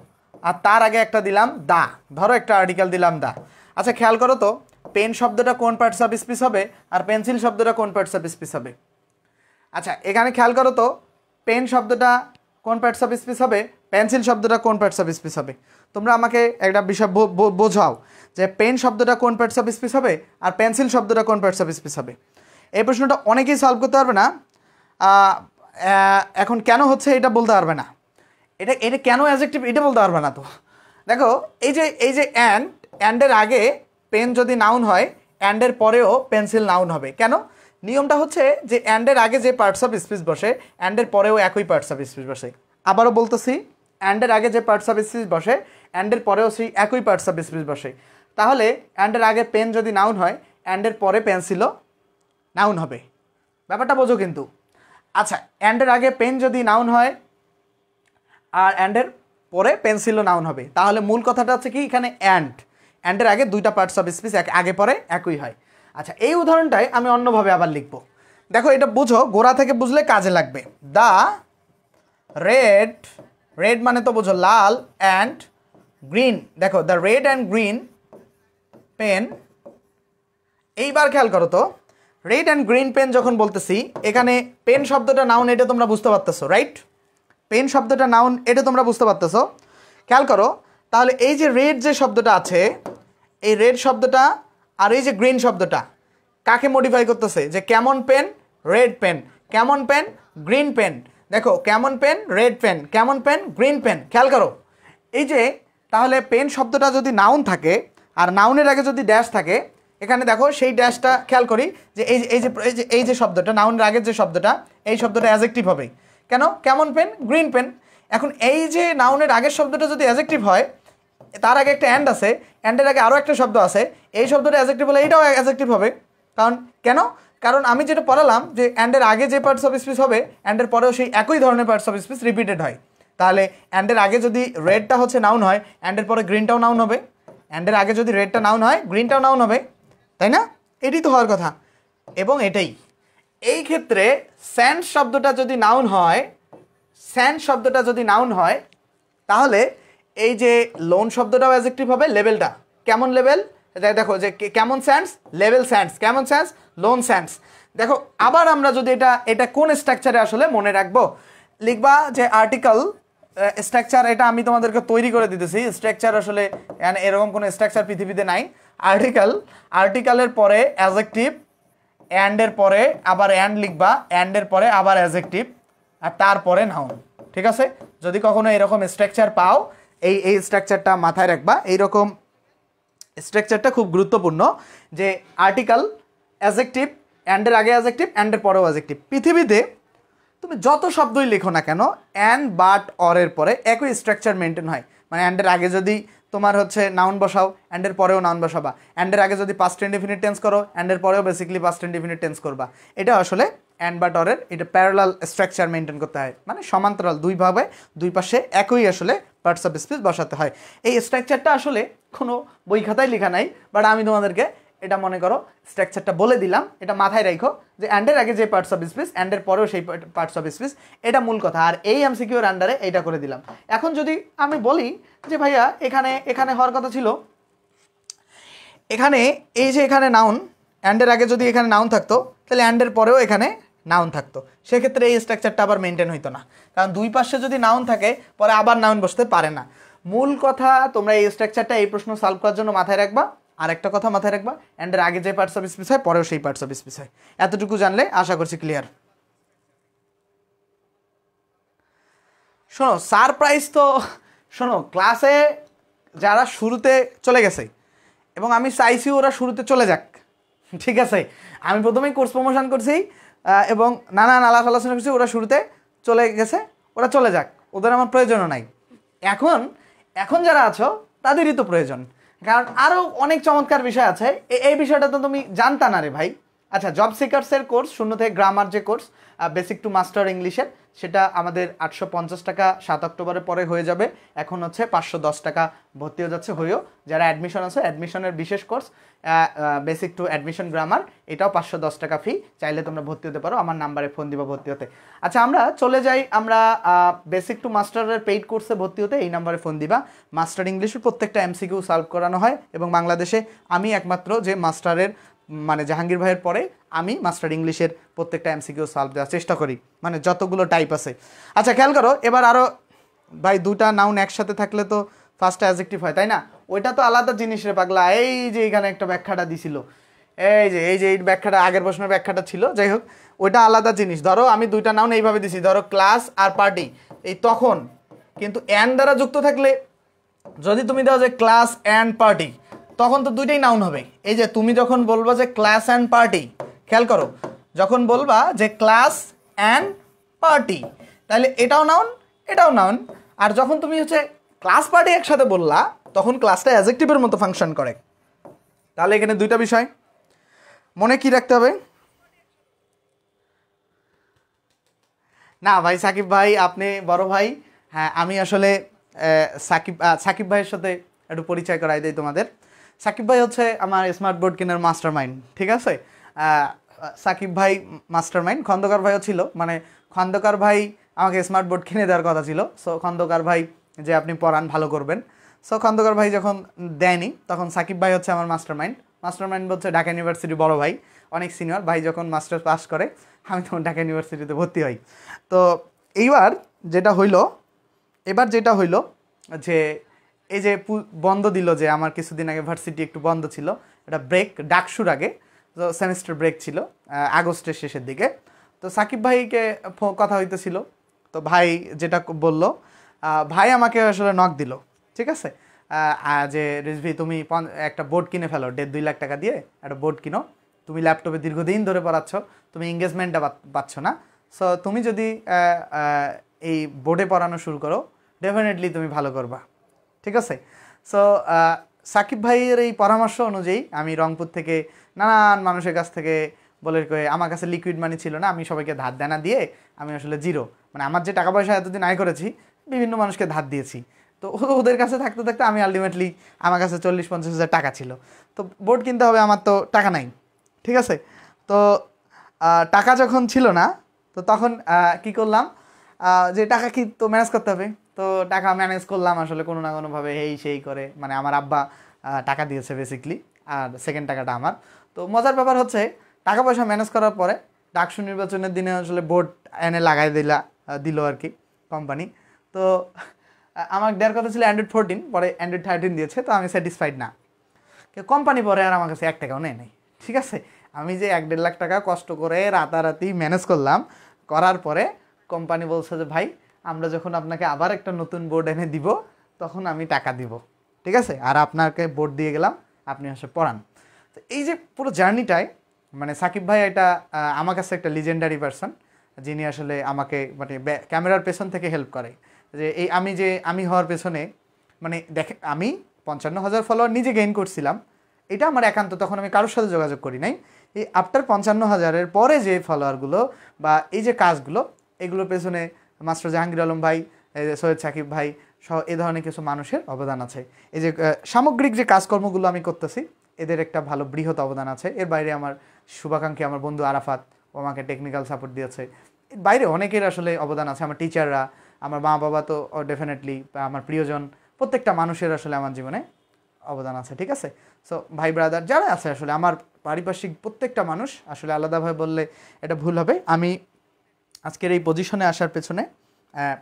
আর তার আগে একটা দিলাম দা, ধরো একটা আর্টিকেল দিলাম দা। আচ্ছা খেয়াল করো তো, পেন শব্দটা কোন পার্টস অফ স্পিচ হবে আর পেন্সিল শব্দটা কোন পার্টস অফ স্পিচ হবে? আচ্ছা এখানে খেয়াল করো তো, পেন শব্দটা কোন পার্টস অফ স্পিচ হবে, পেন্সিল শব্দটা কোন পার্টস অফ স্পিচ হবে? তোমরা আমাকে একটা বিষয় বোঝাও যে পেন শব্দটা কোন পার্টস অফ স্পিচ হবে আর পেন্সিল শব্দটা কোন পার্টস অফ স্পিচ হবে। এই প্রশ্নটা অনেকেই সলভ করতে পারবে না। এখন কেন হচ্ছে এটা বলতে পারবে না, এটা কেন অ্যাডজেক্টিভ এটা বলতে পারবে না। তো দেখো এই যে অ্যান্ডের আগে পেন যদি নাউন হয়, অ্যান্ডের পরেও পেন্সিল নাউন হবে। কেন? নিয়মটা হচ্ছে যে অ্যান্ডের আগে যে পার্টস অফ স্পিচ বসে অ্যান্ডের পরেও একই পার্টস অফ স্পিচ বসে। আবারও বলতেছি, অ্যান্ডের আগে যে পার্টস অফ স্পিচ বসে অ্যান্ডের পরেও সেই একই পার্টস অফ স্পিচ বসে। তাহলে অ্যান্ডের আগে পেন যদি নাউন হয়, অ্যান্ডের পরে পেন্সিলও নাউন হবে। ব্যাপারটা বোঝো কিন্তু। আচ্ছা অ্যান্ডের আগে পেন যদি নাউন হয় আর অ্যান্ডের পরে পেন্সিলও নাউন হবে, তাহলে মূল কথাটা হচ্ছে কি এখানে অ্যান্ডের আগে দুইটা পার্টস অফ স্পিচ আগে পরে একই হয়। আচ্ছা এই উদাহরণটাই আমি অন্যভাবে আবার লিখব। দেখো এটা বুঝো, গোড়া থেকে বুঝলে কাজে লাগবে। দ্য রেড মানে তো বুঝো লাল, অ্যান্ড গ্রিন, দেখো the red and green pen. এইবার খেয়াল করো তো, রেড অ্যান্ড গ্রিন পেন যখন বলতেছি, এখানে পেন শব্দটা নাউন, এটা তোমরা বুঝতে পারতেছো, রাইট? পেন শব্দটা নাউন, এটা তোমরা বুঝতে পারতেছো। খেয়াল করো তাহলে এই যে রেড যে শব্দটা আছে, এই রেড শব্দটা আর এই যে গ্রিন শব্দটা কাকে মডিফাই করতেছে? যে কেমন পেন, রেড পেন, কেমন পেন, গ্রিন পেন। দেখো কেমন পেন, রেড পেন, কেমন পেন, গ্রিন পেন। খেয়াল করো এই যে, তাহলে পেন শব্দটা যদি নাউন থাকে আর নাউনের আগে যদি ড্যাশ থাকে, এখানে দেখো সেই ড্যাশটা খেয়াল করি যে এই যে শব্দটা নাউনের আগের যে শব্দটা, এই শব্দটা অ্যাডজেক্টিভ হবে। কেন? কেমন পেন, গ্রিন পেন। এখন এই যে নাউনের আগের শব্দটা যদি অ্যাডজেক্টিভ হয়, তার আগে একটা অ্যান্ড আছে, অ্যান্ডের আগে আরও একটা শব্দ আছে, এই শব্দটা অ্যাডজেক্টিভ হলে এইটাও অ্যাডজেক্টিভ হবে। কারণ আমি যেটা পড়ালাম যে অ্যান্ডের আগে যে পার্টস অফ স্পিচ হবে অ্যান্ডের পরেও সেই একই ধরনের পার্টস অফ স্পিচ রিপিটেড হয়। তাহলে অ্যান্ডের আগে যদি রেডটা হচ্ছে নাউন হয়, অ্যান্ডের পরে গ্রিনটাও নাউন হবে। অ্যান্ডের আগে যদি রেডটা নাউন হয়, গ্রিনটাও নাউন হবে, তাই না? এটাই তো হওয়ার কথা। এবং এই ক্ষেত্রে স্যান্ড শব্দটা যদি নাউন হয়, তাহলে এই যে লোন শব্দটাও অ্যাডজেক্টিভ হবে। লেভেলটা কেমন লেভেল, দেখো যে কেমন স্যান্ডস, লেভেল স্যান্ডস, কেমন স্যান্ডস, লোন স্যান্ডস। দেখো আবার আমরা যদি এটা কোন স্ট্রাকচারে আসলে মনে রাখবো, লিখবা যে আর্টিকেল স্ট্রাকচার, এটা আমি তোমাদেরকে তৈরি করে দিতেছি। স্ট্রাকচার আসলে এরকম কোনো স্ট্রাকচার পৃথিবীতে নাই। আর্টিকেলের পরে অ্যাডজেক্টিভ, অ্যান্ডের পরে আবার অ্যান্ড লিখবা, অ্যান্ডের পরে আবার অ্যাডজেক্টিভ, আর তারপরে নাউন। ঠিক আছে? যদি কখনো এরকম স্ট্রাকচার পাও, এই স্ট্রাকচারটা মাথায় রাখবা। এইরকম স্ট্রাকচারটা খুব গুরুত্বপূর্ণ যে আর্টিকেল, অ্যাডজেক্টিভ, অ্যান্ডের আগে অ্যাডজেক্টিভ, অ্যান্ডের পরেও অ্যাডজেক্টিভ। পৃথিবীতে তুমি যত শব্দই লেখো না কেন, অ্যান্ড বাট অরের পরে একই স্ট্রাকচার মেনটেন হয়। মানে অ্যান্ডের আগে যদি তোমার হচ্ছে নাউন বসাও, অ্যান্ডের পরেও নাউন বসাবা। অ্যান্ডের আগে যদি পাস্ট ইনডিফিনিট টেন্স করো, অ্যান্ডের পরেও বেসিক্যালি পাস্ট ইনডিফিনিট টেন্স করবা। এটা আসলে অ্যান্ড বাট অরের এটা প্যারালাল স্ট্রাকচার মেনটেন করতে হয়, মানে সমান্তরাল দুইভাবে দুই পাশে একই আসলে পার্টস অফ স্পিচ বসাতে হয়। এই স্ট্রাকচারটা আসলে কোনো বই খাতায় লেখা নাই, বাট আমি তোমাদেরকে এটা মনে করো স্ট্রাকচারটা বলে দিলাম, এটা মাথায় রাখো যে অ্যান্ডের আগে যে পার্টস অফ স্পিচ, অ্যান্ডের পরেও সেই পার্টস অফ স্পিচ, এটা মূল কথা। আর এই এমসিকিউর আন্ডারে এইটা করে দিলাম। এখন যদি আমি বলি যে ভাইয়া এখানে এখানে হওয়ার কথা ছিল, এখানে এই যে এখানে নাউন, অ্যান্ডের আগে যদি এখানে নাউন থাকতো তাহলে অ্যান্ডের পরেও এখানে নাউন থাকতো, সেক্ষেত্রে এই স্ট্রাকচারটা আবার মেনটেন হইতো না, কারণ দুই পাশে যদি নাউন থাকে পরে আবার নাউন বসতে পারে না। মূল কথা তোমরা এই স্ট্রাকচারটা এই প্রশ্ন সলভ করার জন্য মাথায় রাখবা। আর একটা কথা মাথায় রাখবা, অ্যান্ডের আগে যে পার্টস অফ স্পিচ হয় পরেও সেই পার্টস অফ স্পিচ হয়। এতটুকু জানলে আশা করছি ক্লিয়ার। শোনো সারপ্রাইজ তো, শোনো ক্লাসে যারা শুরুতে চলে গেছে এবং আমি চাইছি ওরা শুরুতে চলে যাক, ঠিক আছে? আমি প্রথমেই কোর্স প্রমোশন করছি এবং নানান আলাপ আলোচনা করছি, ওরা শুরুতে চলে গেছে, ওরা চলে যাক, ওদের আমার প্রয়োজনও নাই। এখন এখন যারা আছো তাদেরই তো প্রয়োজন, কারণ আরও অনেক চমৎকার বিষয় আছে। এই বিষয়টা তো তুমি জানতা না রে ভাই। আচ্ছা, জব সিকার্সের কোর্স 0 থেকে গ্রামার যে কোর্স বেসিক টু মাস্টার ইংলিশের, সেটা আমাদের 850 টাকা 7 অক্টোবরের পরে হয়ে যাবে। এখন হচ্ছে 510 টাকা ভর্তি হয়ে যাচ্ছে। হয়েও যারা অ্যাডমিশন আছে, অ্যাডমিশনের বিশেষ course basic to admission grammar, এটাও 510 টাকা ফি, চাইলে তোমরা ভর্তি হতে পারো, আমার নাম্বারে ফোন দিবা ভর্তি হতে। আচ্ছা, আমরা চলে যাই, আমরা বেসিক টু মাস্টারের পেইড কোর্সে ভর্তি হতে এই নাম্বারে ফোন দিবা। মাস্টার ইংলিশের প্রত্যেকটা এমসিকিউ সলভ করানো হয় এবং বাংলাদেশে আমি একমাত্র যে মাস্টারের, মানে জাহাঙ্গীর ভাইয়ের পরে আমি মাস্টার ইংলিশের প্রত্যেকটা এমসিকিউ সলভ দেওয়ার চেষ্টা করি, মানে যতগুলো টাইপ আছে। আচ্ছা খেয়াল করো, এবার আরও ভাই দুটা নাউন একসাথে থাকলে তো ফার্স্ট অ্যাডজেক্টিভ হয়, তাই না? ওইটা তো আলাদা জিনিস রে পাগলা। এই যে এখানে একটা ব্যাখ্যাটা দিছিল, এই ব্যাখ্যাটা আগের প্রশ্নের ব্যাখ্যাটা ছিল, যাই হোক ওইটা আলাদা জিনিস। ধরো আমি দুইটা নাউন এইভাবে দিছি, ধরো ক্লাস আর পার্টি, এই তখন কিন্তু অ্যান্ড দ্বারা যুক্ত থাকলে, যদি তুমি দাও যে ক্লাস অ্যান্ড পার্টি, তখন তো দুইটাই নাউন হবে। এই যে তুমি যখন বলবা যে ক্লাস অ্যান্ড পার্টি, খেয়াল করো, যখন বলবা যে ক্লাস অ্যান্ড পার্টি, তাহলে এটাও নাউন এটাও নাউন। আর যখন তুমি হচ্ছে ক্লাস পার্টি একসাথে বললা, তখন ক্লাসটা অ্যাডজেক্টিভের মতো ফাংশন করে। তাহলে এখানে দুইটা বিষয় মনে কি রাখতে হবে? না ভাই সাকিব ভাই, আপনি বড় ভাই। হ্যাঁ, আমি আসলে সাকিব ভাইয়ের সাথে একটু পরিচয় করাই দিই তোমাদের। সাকিব ভাই হচ্ছে আমার স্মার্ট বোর্ড কেনার মাস্টার মাইন্ড, ঠিক আছে? সাকিব ভাই মাস্টার মাইন্ড, খন্দকার ভাইও ছিল, মানে খন্দকার ভাই আমাকে স্মার্ট বোর্ড কিনে দেওয়ার কথা ছিল। সো খন্দকার ভাই যে আপনি পড়ান ভালো করবেন, সো খন্দকার ভাই যখন দেয়নি, তখন সাকিব ভাই হচ্ছে আমার মাস্টার মাইন্ড হচ্ছে ঢাকা ইউনিভার্সিটি বড় ভাই, অনেক সিনিয়র ভাই। যখন মাস্টার্স পাস করে আমি তখন ঢাকা ইউনিভার্সিটিতে ভর্তি হই। তো এবার যেটা হইলো যে এই যে বন্ধ দিল, যে আমার কিছুদিন আগে ভার্সিটি একটু বন্ধ ছিল, এটা ব্রেক, ডাকসুর আগে, তো সেমিস্টার ব্রেক ছিল আগস্টের শেষের দিকে। তো সাকিব ভাইকে কথা হইতেছিল, তো ভাই যেটা বলল, ভাই আমাকে আসলে নক দিল, ঠিক আছে, যে রিজভি তুমি একটা বোর্ড কিনে ফেলো, 1.5-2 লাখ টাকা দিয়ে একটা বোর্ড কিনো, তুমি ল্যাপটপে দীর্ঘদিন ধরে পড়াচ্ছ, তুমি এঙ্গেজমেন্টটা পাচ্ছ না, সো তুমি যদি এই বোর্ডে পড়ানো শুরু করো, ডেফিনেটলি তুমি ভালো করবা, ঠিক আছে? সো সাকিব ভাইয়ের এই পরামর্শ অনুযায়ী আমি রংপুর থেকে নানান মানুষের কাছ থেকে বলে কয়ে, আমার কাছে লিকুইড মানি ছিল না, আমি সবাইকে ধার দেনা দিয়ে আমি আসলে জিরো, মানে আমার যে টাকা পয়সা এতদিন আয় করেছি বিভিন্ন মানুষকে ধার দিয়েছি। তো ওদের কাছে থাকতে থাকতে আমি আলটিমেটলি, আমার কাছে 40-50 হাজার টাকা ছিল, তো বোর্ড কিনতে হবে, আমার তো টাকা নাই, ঠিক আছে? তো টাকা যখন ছিল না, তো তখন কি করলাম, যে টাকা কি তো ম্যানেজ করতে হবে, তো টাকা ম্যানেজ করলাম আসলে কোনো না কোনোভাবে, সেই করে, মানে আমার আব্বা টাকা দিয়েছে বেসিকলি, আর সেকেন্ড টাকাটা আমার। তো মজার ব্যাপার হচ্ছে, টাকা পয়সা ম্যানেজ করার পরে ডাকসু নির্বাচনের দিনে আসলে বোর্ড এনে লাগাই দিল আর কি কোম্পানি। তো আমার দেওয়ার কথা ছিল অ্যান্ড্রয়েড 14, পরে অ্যান্ড্রয়েড 13 দিয়েছে, তো আমি স্যাটিসফাইড না। কোম্পানি পরে আর আমার কাছে 1 টাকাও নেয় নাই, ঠিক আছে? আমি যে 1-1.5 লাখ টাকা কষ্ট করে রাতারাতি ম্যানেজ করলাম, করার পরে কোম্পানি বলছে যে ভাই, আমরা যখন আপনাকে আবার একটা নতুন বোর্ড এনে দিব, তখন আমি টাকা দিব, ঠিক আছে? আর আপনাকে বোর্ড দিয়ে গেলাম, আপনি আসলে পড়ান। তো এই যে পুরো জার্নিটায় মানে সাকিব ভাই এটা আমার কাছে একটা লিজেন্ডারি পারসন, যিনি আসলে আমাকে মানে ক্যামেরার পেছন থেকে হেল্প করে। যে আমি হওয়ার পেছনে মানে দেখে আমি 55,000 ফলোয়ার নিজে গেইন করছিলাম, এটা আমার একান্ত, তখন আমি কারোর সাথে যোগাযোগ করি নাই। এই আফটার 55,000-এর পরে যে ফলোয়ারগুলো বা এই যে কাজগুলো, এগুলোর পেছনে মাস্টার জাহাঙ্গীর আলম ভাই, সৈয়দ সাকিব ভাই সহ এ ধরনের কিছু মানুষের অবদান আছে। এই যে সামগ্রিক যে কাজকর্মগুলো আমি করতেছি, এদের একটা ভালো বৃহৎ অবদান আছে। এর বাইরে আমার শুভাকাঙ্ক্ষী আমার বন্ধু আরাফাত, ও আমাকে টেকনিক্যাল সাপোর্ট দিয়েছে। এর বাইরে অনেকের আসলে অবদান আছে, আমার টিচাররা, আমার মা বাবা তো ডেফিনেটলি, আমার প্রিয়জন, প্রত্যেকটা মানুষের আসলে আমার জীবনে অবদান আছে। ঠিক আছে, সো ভাই ব্রাদার যারা আছে আসলে আমার পারিপার্শ্বিক প্রত্যেকটা মানুষ, আসলে আলাদাভাবে বললে এটা ভুল হবে। আমি আজকের এই পজিশনে আসার পেছনে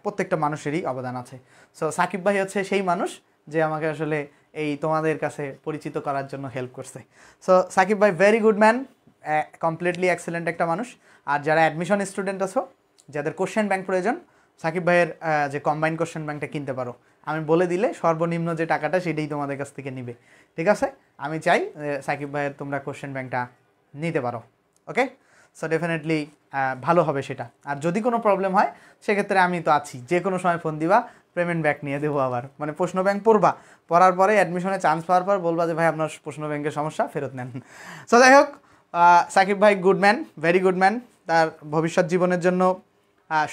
প্রত্যেকটা মানুষেরই অবদান আছে। সো সাকিব ভাই হচ্ছে সেই মানুষ যে আমাকে আসলে এই তোমাদের কাছে পরিচিত করার জন্য হেল্প করছে। সো সাকিব ভাই very good man, completely excellent একটা মানুষ। আর যারা অ্যাডমিশন স্টুডেন্ট আছো, যাদের কোশ্চেন ব্যাংক প্রয়োজন, সাকিব ভাইয়ের যে কম্বাইন্ড কোশ্চেন ব্যাংকটা কিনতে পারো। আমি বলে দিলে সর্বনিম্ন যে টাকাটা সেটাই তোমাদের কাছ থেকে নিবে। ঠিক আছে, আমি চাই সাকিব ভাইয়ের তোমরা কোশ্চেন ব্যাংকটা নিতে পারো। ওকে, সো ডেফিনেটলি ভালো হবে সেটা। আর যদি কোনো প্রবলেম হয় সেক্ষেত্রে আমি তো আছি, যে কোনো সময় ফোন দিবা, পেমেন্ট ব্যাক নিয়ে দেবো। আবার মানে প্রশ্ন ব্যাংক পড়বা, পড়ার পরে অ্যাডমিশনে চান্স পাওয়ার পর বলবা যে ভাই আপনার প্রশ্ন ব্যাংকের সমস্যা, ফেরত নেন। সো যাই হোক, সাকিব ভাই good man, very good man. তার ভবিষ্যৎ জীবনের জন্য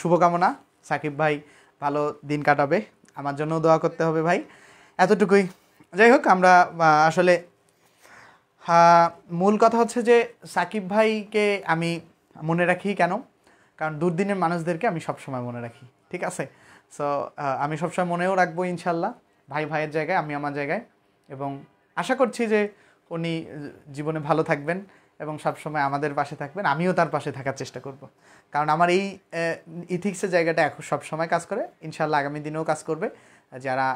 শুভকামনা। সাকিব ভাই ভালো দিন কাটাবে, আমার জন্যও দোয়া করতে হবে ভাই, এতটুকুই। যাই হোক, আমরা আসলে মূল কথা হচ্ছে যে সাকিব ভাইকে আমি মনে রাখি কেন, কারণ দুর্দিনের মানুষদেরকে আমি সবসময় মনে রাখি। ঠিক আছে, সো আমি সবসময় মনেও রাখবো ইনশাল্লাহ, ভাই ভাইয়ের জায়গায়, আমি আমার জায়গায়। এবং আশা করছি যে উনি জীবনে ভালো থাকবেন এবং সবসময় আমাদের পাশে থাকবেন, আমিও তার পাশে থাকার চেষ্টা করব। কারণ আমার এই ইথিক্সের জায়গাটা এখন সবসময় কাজ করে, ইনশাল্লাহ আগামী দিনেও কাজ করবে। যারা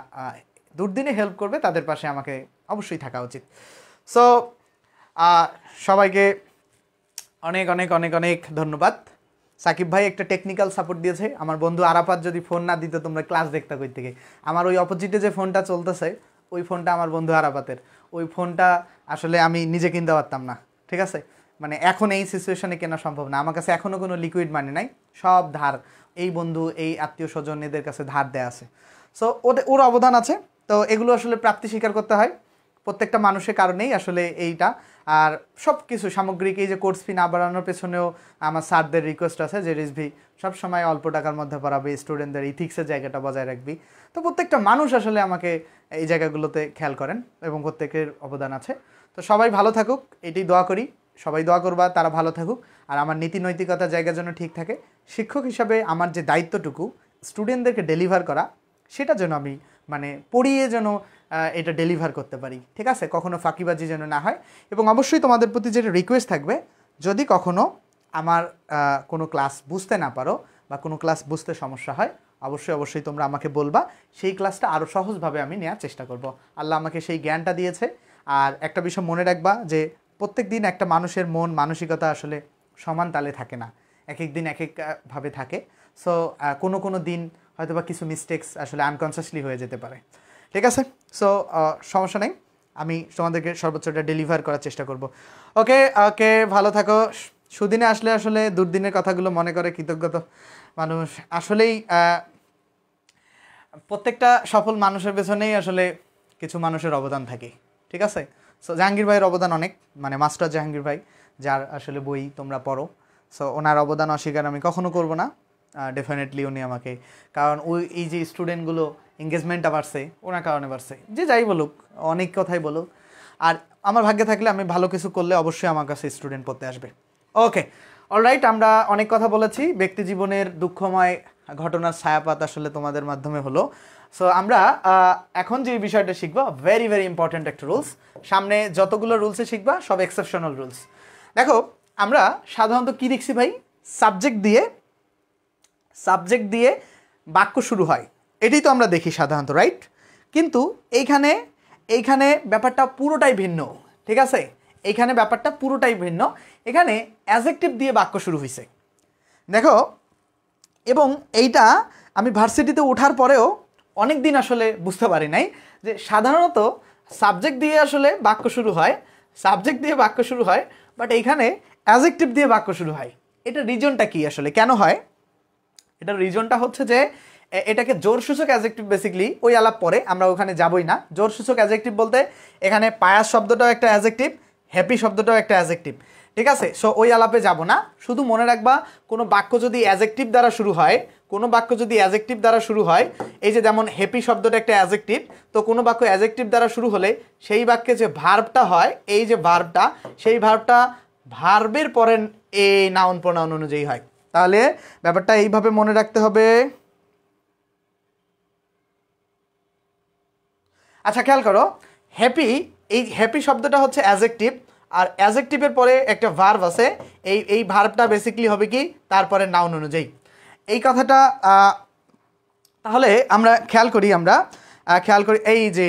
দুর্দিনে হেল্প করবে তাদের পাশে আমাকে অবশ্যই থাকা উচিত। সো সবাইকে অনেক অনেক অনেক অনেক ধন্যবাদ। সাকিব ভাই একটা টেকনিক্যাল সাপোর্ট দিয়েছে। আমার বন্ধু আরাফাত যদি ফোন না দিত, তোমরা ক্লাস দেখতে কই থেকে। আমার ওই অপোজিটে যে ফোনটা চলতেছে, ওই ফোনটা আমার বন্ধু আরাফাতের। ওই ফোনটা আসলে আমি নিজে কিনতে পারতাম না। ঠিক আছে, মানে এখন এই সিচুয়েশনে কেনা সম্ভব না। আমার কাছে এখনও কোনো লিকুইড মানি নাই, সব ধার। এই বন্ধু, এই আত্মীয় স্বজন, এদের কাছে ধার দেয়া আছে। সো ওর অবদান আছে। তো এগুলো আসলে প্রাপ্তি স্বীকার করতে হয় প্রত্যেকটা মানুষের কারণেই আসলে এইটা। আর সব কিছু সামগ্রিক এই যে কোর্স ফি না বাড়ানোর পেছনেও আমার স্যারদের রিকোয়েস্ট আছে যে রিজভি সবসময় অল্প টাকার মধ্যে পড়াবে, স্টুডেন্টদের ইথিক্সের জায়গাটা বজায় রাখবি। তো প্রত্যেকটা মানুষ আসলে আমাকে এই জায়গাগুলোতে খেয়াল করেন এবং প্রত্যেকের অবদান আছে। তো সবাই ভালো থাকুক, এটাই দোয়া করি। সবাই দোয়া করবা তারা ভালো থাকুক, আর আমার নীতি নৈতিকতার জায়গা যেন ঠিক থাকে। শিক্ষক হিসাবে আমার যে দায়িত্বটুকু স্টুডেন্টদেরকে ডেলিভার করা, সেটা যেন আমি মানে পড়িয়ে যেন এটা ডেলিভার করতে পারি। ঠিক আছে, কখনো ফাঁকিবাজি যেন না হয়। এবং অবশ্যই তোমাদের প্রতি যেটা রিকোয়েস্ট থাকবে, যদি কখনো আমার কোনো ক্লাস বুঝতে না পারো বা কোনো ক্লাস বুঝতে সমস্যা হয়, অবশ্যই অবশ্যই তোমরা আমাকে বলবা, সেই ক্লাসটা আরও সহজভাবে আমি নেওয়ার চেষ্টা করব। আল্লাহ আমাকে সেই জ্ঞানটা দিয়েছে। আর একটা বিষয় মনে রাখবা যে প্রত্যেক দিন একটা মানুষের মন মানসিকতা আসলে সমান তালে থাকে না, এক এক দিন এক একভাবে থাকে। সো কোনো দিন হয়তো বা কিছু মিস্টেক্স আসলে আনকনসিয়াসলি হয়ে যেতে পারে। ঠিক আছে, সো সমস্যা নেই, আমি তোমাদেরকে সর্বোচ্চটা ডেলিভার করার চেষ্টা করব। ওকে ওকে, ভালো থাকো। সুদিনে আসলে আসলে দুর্দিনের কথাগুলো মনে করে কৃতজ্ঞতা মানুষ। আসলেই প্রত্যেকটা সফল মানুষের পেছনেই আসলে কিছু মানুষের অবদান থাকে। ঠিক আছে, সো জাহাঙ্গীর ভাইয়ের অবদান অনেক, মানে মাস্টার জাহাঙ্গীর ভাই, যার আসলে বই তোমরা পড়ো। সো ওনার অবদান অস্বীকার আমি কখনো করব না। ডেফিনেটলি উনি আমাকে, কারণ ওই এই যে স্টুডেন্টগুলো এঙ্গেজমেন্টটা বাড়ছে ওনার কারণে বাড়ছে। যে যাই বলুক, অনেক কথাই বলুক, আর আমার ভাগ্যে থাকলে আমি ভালো কিছু করলে অবশ্যই আমার কাছে স্টুডেন্ট পড়তে আসবে। ওকে, অলরাইট, আমরা অনেক কথা বলেছি। ব্যক্তি জীবনের দুঃখময় ঘটনার ছায়াপাত আসলে তোমাদের মাধ্যমে হলো। সো আমরা এখন যে বিষয়টা শিখবো, ভেরি ভেরি ইম্পর্ট্যান্ট একটা রুলস। সামনে যতগুলো রুলসে শিখবা সব এক্সেপশনাল রুলস। দেখো, আমরা সাধারণত কি দেখছি ভাই, সাবজেক্ট দিয়ে বাক্য শুরু হয়, এটাই তো আমরা দেখি সাধারণত, রাইট? কিন্তু এইখানে ব্যাপারটা পুরোটাই ভিন্ন। ঠিক আছে, এইখানে ব্যাপারটা পুরোটাই ভিন্ন। এখানে অ্যাডজেক্টিভ দিয়ে বাক্য শুরু হয়েছে, দেখো। এবং এইটা আমি ভার্সিটিতে ওঠার পরেও অনেক দিন আসলে বুঝতে পারি নাই যে সাধারণত সাবজেক্ট দিয়ে আসলে বাক্য শুরু হয়, বাট এইখানে অ্যাজেক্টিভ দিয়ে বাক্য শুরু হয়। এটা রিজনটা কি আসলে, কেন হয়? এটার রিজনটা হচ্ছে যে এটাকে জোরসূচক অ্যাজেক্টিভ বেসিক্যালি ওই আলাপ পরে, আমরা ওখানে যাবই না। জোরসূচক অ্যাজেক্টিভ বলতে এখানে পায়াস শব্দটাও একটা অ্যাজেক্টিভ, হ্যাপি শব্দটাও একটা অ্যাজেক্টিভ, ঠিক আছে? সো ওই আলাপে যাব না। শুধু মনে রাখবা কোনো বাক্য যদি অ্যাজেক্টিভ দ্বারা শুরু হয়, কোনো বাক্য যদি অ্যাজেক্টিভ দ্বারা শুরু হয়, এই যে যেমন হ্যাপি শব্দটা একটা অ্যাজেক্টিভ, তো কোনো বাক্য অ্যাজেক্টিভ দ্বারা শুরু হলে সেই বাক্যে যে ভার্বটা হয়, এই যে ভার্বটা, সেই ভার্বটা ভার্বের পরে এই নাউন প্রোনাউন অনুযায়ী হয়। তাহলে ব্যাপারটা এইভাবে মনে রাখতে হবে। আচ্ছা খেয়াল করো, হ্যাপি, এই হ্যাপি শব্দটা হচ্ছে অ্যাজেক্টিভ, আর অ্যাজেক্টিভের পরে একটা ভার্ব আছে, এই ভার্বটা বেসিক্যালি হবে কি তারপরে নাউন অনুযায়ী। এই কথাটা তাহলে আমরা খেয়াল করি, এই যে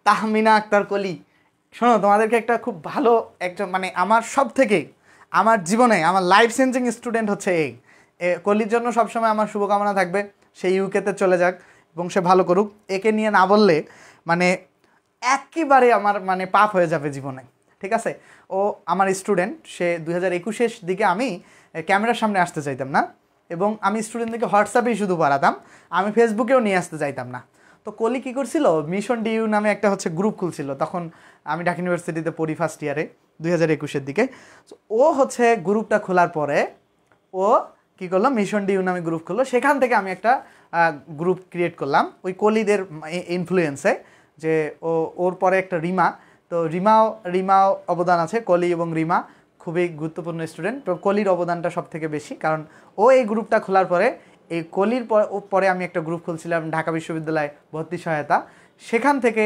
তাহমিনা আক্তার কলি, শোনো তোমাদেরকে একটা খুব ভালো একটা মানে আমার সব থেকে আমার জীবনে আমার লাইফ চেঞ্জিং স্টুডেন্ট হচ্ছে এই কলির জন্য সবসময় আমার শুভকামনা থাকবে। সে ইউকেতে চলে যাক এবং সে ভালো করুক। একে নিয়ে না বললে মানে একেবারে আমার মানে পাপ হয়ে যাবে জীবনে, ঠিক আছে? ও আমার স্টুডেন্ট, সে 2021-এর দিকে আমি ক্যামেরার সামনে আসতে চাইতাম না, এবং আমি স্টুডেন্টদেরকে হোয়াটসঅ্যাপেই শুধু পড়াতাম, আমি ফেসবুকেও নিয়ে আসতে চাইতাম না। তো কলি কী করছিল, মিশন ডিইউ নামে একটা হচ্ছে গ্রুপ খুলছিল, তখন আমি ঢাকা ইউনিভার্সিটিতে পড়ি ফার্স্ট ইয়ারে 2021-এর দিকে। ও হচ্ছে গ্রুপটা খোলার পরে ও কী করলো, মিশন ডিইউ নামে গ্রুপ খুললো, সেখান থেকে আমি একটা গ্রুপ ক্রিয়েট করলাম ওই কলিদের ইনফ্লুয়েন্সে, যে ওর পরে একটা রিমা, তো রিমাও অবদান আছে, কলি এবং রিমা খুবই গুরুত্বপূর্ণ স্টুডেন্ট। তো কলির অবদানটা সব থেকে বেশি, কারণ ও এই গ্রুপটা খোলার পরে, এই কলির পরে আমি একটা গ্রুপ খুলছিলাম ঢাকা বিশ্ববিদ্যালয় ভর্তি সহায়তা, সেখান থেকে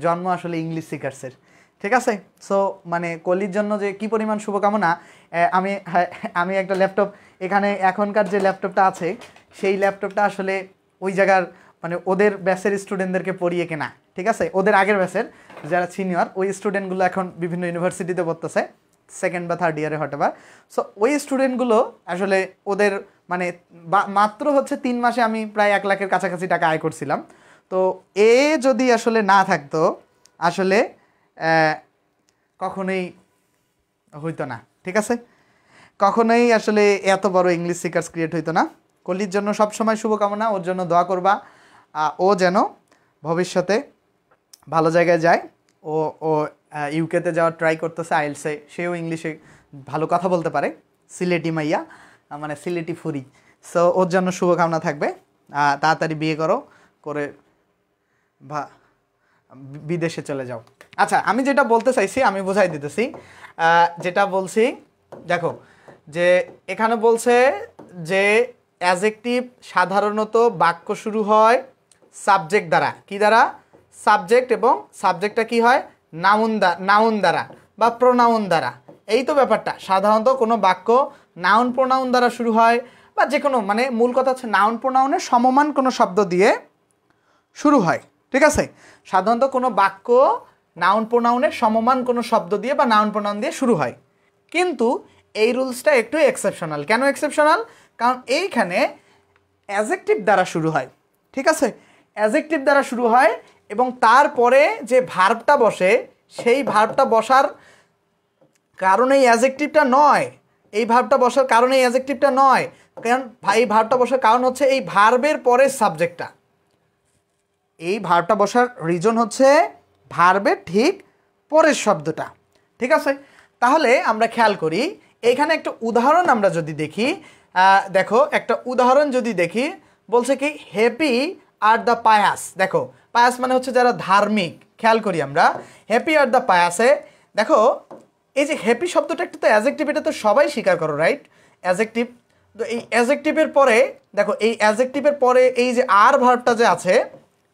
জন্ম আসলে ইংলিশ সিকার্সের, ঠিক আছে? সো মানে কলির জন্য যে কী পরিমাণ শুভকামনা। আমি একটা ল্যাপটপ, এখানে এখনকার যে ল্যাপটপটা আছে সেই ল্যাপটপটা আসলে ওই জায়গার মানে ওদের ব্যাচের স্টুডেন্টদেরকে পড়িয়ে কেনা, ঠিক আছে? ওদের আগের ব্যাচের যারা সিনিয়র, ওই স্টুডেন্টগুলো এখন বিভিন্ন ইউনিভার্সিটিতে পড়তেছে, সেকেন্ড বা থার্ড ইয়ারে হয়তোবা। সো ওই স্টুডেন্টগুলো আসলে ওদের মানে মাত্র হচ্ছে 3 মাসে আমি প্রায় 1 লাখের কাছাকাছি টাকা আয় করছিলাম। তো এ যদি আসলে না থাকতো আসলে কখনোই হইতো না, ঠিক আছে? কখনোই আসলে এত বড় ইংলিশ সিকার্স ক্রিয়েট হইতো না। কলির জন্য সবসময় শুভকামনা, ওর জন্য দোয়া করবা, ও যেন ভবিষ্যতে ভালো জায়গায় যায়। ও ইউকেতে যাওয়ার ট্রাই করতেছে আইএলসে, সেও ইংলিশে ভালো কথা বলতে পারে, সিলেটি মাইয়া মানে সিলেটি ফুরি। সো ওর জন্য শুভকামনা থাকবে, তাড়াতাড়ি বিয়ে করে বিদেশে চলে যাও। আচ্ছা আমি যেটা বলতে চাইছি আমি বোঝাই দিতেছি, যেটা বলছি দেখো, যে এখানে বলছে যে অ্যাজেক্টিভ সাধারণত বাক্য শুরু হয় সাবজেক্ট দ্বারা, কি দ্বারা? সাবজেক্ট, এবং সাবজেক্টটা কি হয়? নাউন দ্বারা বা প্রোনাউন দ্বারা। এই তো ব্যাপারটা, সাধারণত কোনো বাক্য নাউন প্রোনাউন দ্বারা শুরু হয়, বা যে কোনো মানে মূল কথা হচ্ছে নাউন প্রোনাউনের সমমান কোনো শব্দ দিয়ে শুরু হয়, ঠিক আছে? সাধারণত কোনো বাক্য নাউন প্রোনাউনের সমমান কোনো শব্দ দিয়ে বা নাউন প্রোনাউন দিয়ে শুরু হয়, কিন্তু এই রুলসটা একটু এক্সেপশনাল। কেন এক্সেপশনাল? কারণ এইখানে অ্যাজেক্টিভ দ্বারা শুরু হয়, ঠিক আছে? অ্যাজেক্টিভ দ্বারা শুরু হয় এবং তারপরে যে ভার্বটা বসে, সেই ভার্বটা বসার কারণে এই অ্যাজেক্টিভটা নয়, এই ভার্বটা বসার কারণে এই অ্যাজেক্টিভটা নয়, কারণ এই ভার্বটা বসার কারণ হচ্ছে এই ভার্বের পরের সাবজেক্টটা। এই ভার্বটা বসার রিজন হচ্ছে ভার্বের ঠিক পরের শব্দটা, ঠিক আছে? তাহলে আমরা খেয়াল করি, এইখানে একটা উদাহরণ আমরা যদি দেখি, দেখো একটা উদাহরণ যদি দেখি, বলছে কি হ্যাপি আর দ্য পায়াস। দেখো পায়াস মানে হচ্ছে যারা ধার্মিক, খেয়াল করি আমরা হ্যাপি আর দ্য পায়াসে দেখো এই যে হ্যাপি শব্দটা একটা তো অ্যাজেক্টিভ, এটা তো সবাই স্বীকার করো, রাইট? অ্যাজেক্টিভ। তো এই অ্যাজেক্টিভের পরে দেখো, এই অ্যাজেক্টিভের পরে এই যে আর ভার্বটা যে আছে,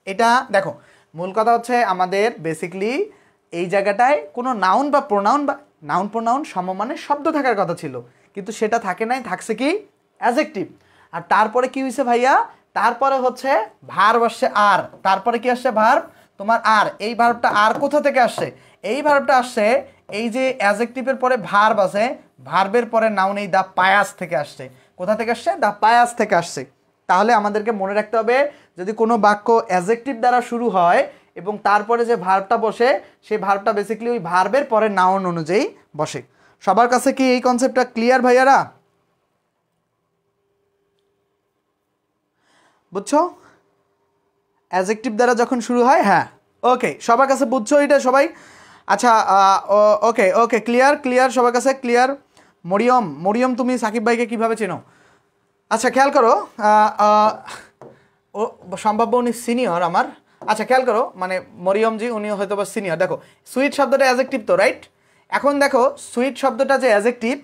এটা দেখো মূল কথা হচ্ছে আমাদের বেসিক্যালি এই জায়গাটায় কোনো নাউন বা প্রোনাউন সমমানের শব্দ থাকার কথা ছিল, কিন্তু সেটা থাকে নাই, থাকছে কি অ্যাজেক্টিভ। আর তারপরে কি হয়েছে ভাইয়া? তারপরে হচ্ছে ভার্ব আসছে আর, তারপরে কি আসছে? ভার্ব তোমার আর। এই ভার্বটা আর কোথা থেকে আসছে? এই ভার্বটা আসছে এই যে অ্যাজেক্টিভের পরে ভার্ব আছে, ভার্বের পরে নাউন এই দ্য পায়াস থেকে আসছে। কোথা থেকে আসছে? দ্য পায়াস থেকে আসছে। তাহলে আমাদেরকে মনে রাখতে হবে, যদি কোনো বাক্য অ্যাজেক্টিভ দ্বারা শুরু হয় এবং তারপরে যে ভার্বটা বসে, সেই ভার্বটা বেসিক্যালি ওই ভার্বের পরে নাউন অনুযায়ী বসে। সবার কাছে কি এই কনসেপ্টটা ক্লিয়ার ভাইয়ারা? বুঝছো অ্যাডজেক্টিভ দ্বারা যখন শুরু হয়? হ্যাঁ, ওকে, সবার কাছে বুঝছো এটা সবাই? আচ্ছা, ওকে ওকে, ক্লিয়ার ক্লিয়ার, সবার কাছে ক্লিয়ার। মরিয়ম তুমি সাকিব ভাইকে কিভাবে চেনো? আচ্ছা খেয়াল করো, ও সম্ভাব্য উনি সিনিয়র আমার। আচ্ছা খেয়াল করো, মানে মরিয়মজি উনি হয়তো বা সিনিয়র। দেখো সুইট শব্দটা অ্যাডজেক্টিভ তো, রাইট? এখন দেখো সুইট শব্দটা যে অ্যাডজেক্টিভ,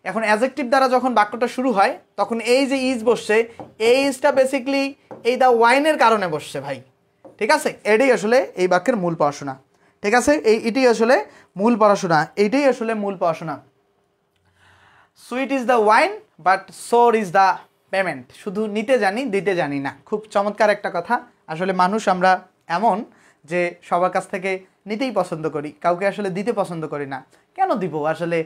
এখন অ্যাডজেক্টিভ দ্বারা যখন বাক্যটা শুরু হয় তখন এই যে ইজ বসছে, এই ইজটা বেসিক্যালি এই দ্য ওয়াইনের কারণে বসছে ভাই, ঠিক আছে? এটাই আসলে এই বাক্যের মূল পড়াশোনা, ঠিক আছে? এইটাই আসলে মূল পড়াশোনা। Sweet is the wine but sour is the payment. শুধু নিতে জানি, দিতে জানি না। খুব চমৎকার একটা কথা। আসলে মানুষ আমরা এমন যে সবার কাছ থেকে নিতেই পছন্দ করি, কাউকে আসলে দিতে পছন্দ করি না। কেন দিব? আসলে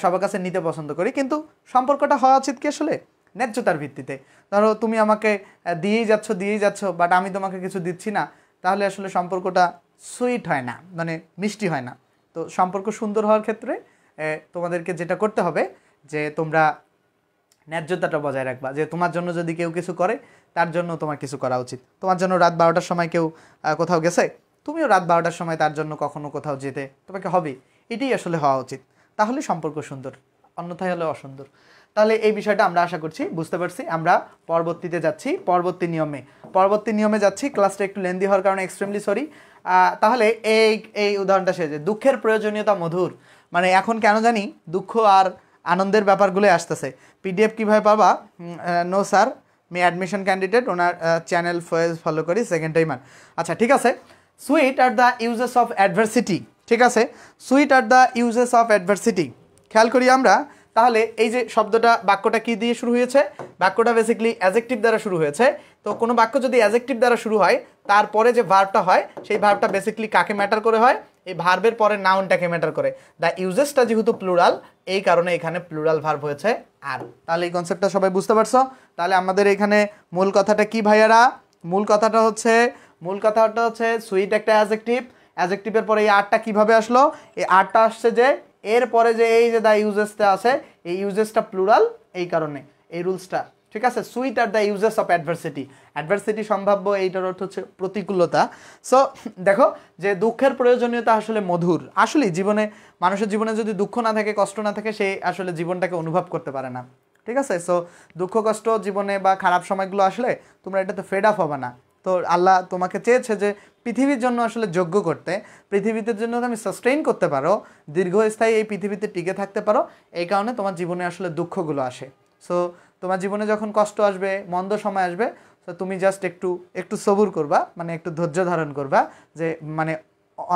সবার কাছে নিতে পছন্দ করি, কিন্তু সম্পর্কটা হওয়া উচিত কি আসলে ন্যায্যতার ভিত্তিতে। ধরো তুমি আমাকে দিয়েই যাচ্ছ বাট আমি তোমাকে কিছু দিচ্ছি না, তাহলে আসলে সম্পর্কটা সুইট হয় না, মানে মিষ্টি হয় না। তো সম্পর্ক সুন্দর হওয়ার ক্ষেত্রে তোমাদেরকে যেটা করতে হবে যে তোমরা ন্যায্যতাটা বজায় রাখবা, যে তোমার জন্য যদি কেউ কিছু করে তার জন্য তোমার কিছু করা উচিত। তোমার জন্য রাত 12টার সময় কেউ কোথাও গেছে, তুমিও রাত 12টার সময় তার জন্য কখনো কোথাও যেতে তোমাকে হবে। এটাই আসলে হওয়া উচিত, তাহলে সম্পর্ক সুন্দর, অন্যথায় হলে অসুন্দর। তাহলে এই বিষয়টা আমরা আশা করছি বুঝতে পারছি। আমরা পরবর্তীতে যাচ্ছি, পরবর্তী নিয়মে যাচ্ছি। ক্লাসটা একটু লেন্দি হওয়ার কারণে এক্সট্রিমলি সরি। তাহলে এই উদাহরণটা শেষে, দুঃখের প্রয়োজনীয়তা মধুর। মানে এখন কেন জানি দুঃখ আর আনন্দের ব্যাপারগুলো আসতেছে। পিডিএফ কীভাবে পাবা? নো স্যার, আমি অ্যাডমিশন ক্যান্ডিডেট, ওনার চ্যানেল ফলো করি, সেকেন্ড টাইমার। আচ্ছা ঠিক আছে। Sweet are the uses of adversity, ঠিক আছে? Sweet are the uses of adversity খেয়াল করি আমরা। তাহলে এই যে শব্দটা, বাক্যটা কি দিয়ে শুরু হয়েছে? বাক্যটা বেসিক্যালি অ্যাডজেক্টিভ দ্বারা শুরু হয়েছে। তো কোনো বাক্য যদি অ্যাডজেক্টিভ দ্বারা শুরু হয়, তারপরে যে ভার্বটা হয় সেই ভার্বটা বেসিক্যালি কাকে ম্যাটার করে হয়? এই ভার্বের পরে নাউনটাকে ম্যাটার করে। দ্য ইউজেসটা যেহেতু প্লুরাল, এই কারণে এখানে প্লুরাল ভার্ব হয়েছে আর। তাহলে এই কনসেপ্টটা সবাই বুঝতে পারছো? তাহলে আমাদের এখানে মূল কথাটা কি ভাইয়ারা? মূল কথাটা হচ্ছে সুইট একটা অ্যাডজেক্টিভের পরে এই আরটা কিভাবে আসলো? এই আরটা আসছে যে এরপরে যে এই যে দ্য ইউজেসটা আছে, এই ইউজেসটা প্লুরাল, এই কারণে এই রুলসটা, ঠিক আছে? Sweet are the uses of adversity সম্ভাব্য, এইটার অর্থ হচ্ছে প্রতিকূলতা। সো দেখো যে দুঃখের প্রয়োজনীয়তা আসলে মধুর। আসলে মানুষের জীবনে যদি দুঃখ না থাকে, কষ্ট না থাকে, সে আসলে জীবনটাকে অনুভব করতে পারে না, ঠিক আছে? সো দুঃখ কষ্ট জীবনে বা খারাপ সময়গুলো আসলে তোমরা এটাতে ফেড আপ হবে না। তো আল্লাহ তোমাকে চেয়েছে যে পৃথিবীর জন্য আসলে যোগ্য করতে, পৃথিবীতে জন্য তুমি সাস্টেইন করতে পারো, দীর্ঘস্থায়ী এই পৃথিবীতে টিকে থাকতে পারো। এই কারণে তোমার জীবনে আসলে দুঃখগুলো আসে। সো তোমার জীবনে যখন কষ্ট আসবে, মন্দ সময় আসবে, তো তুমি জাস্ট একটু সবুর করবা, মানে একটু ধৈর্য ধারণ করবা, যে মানে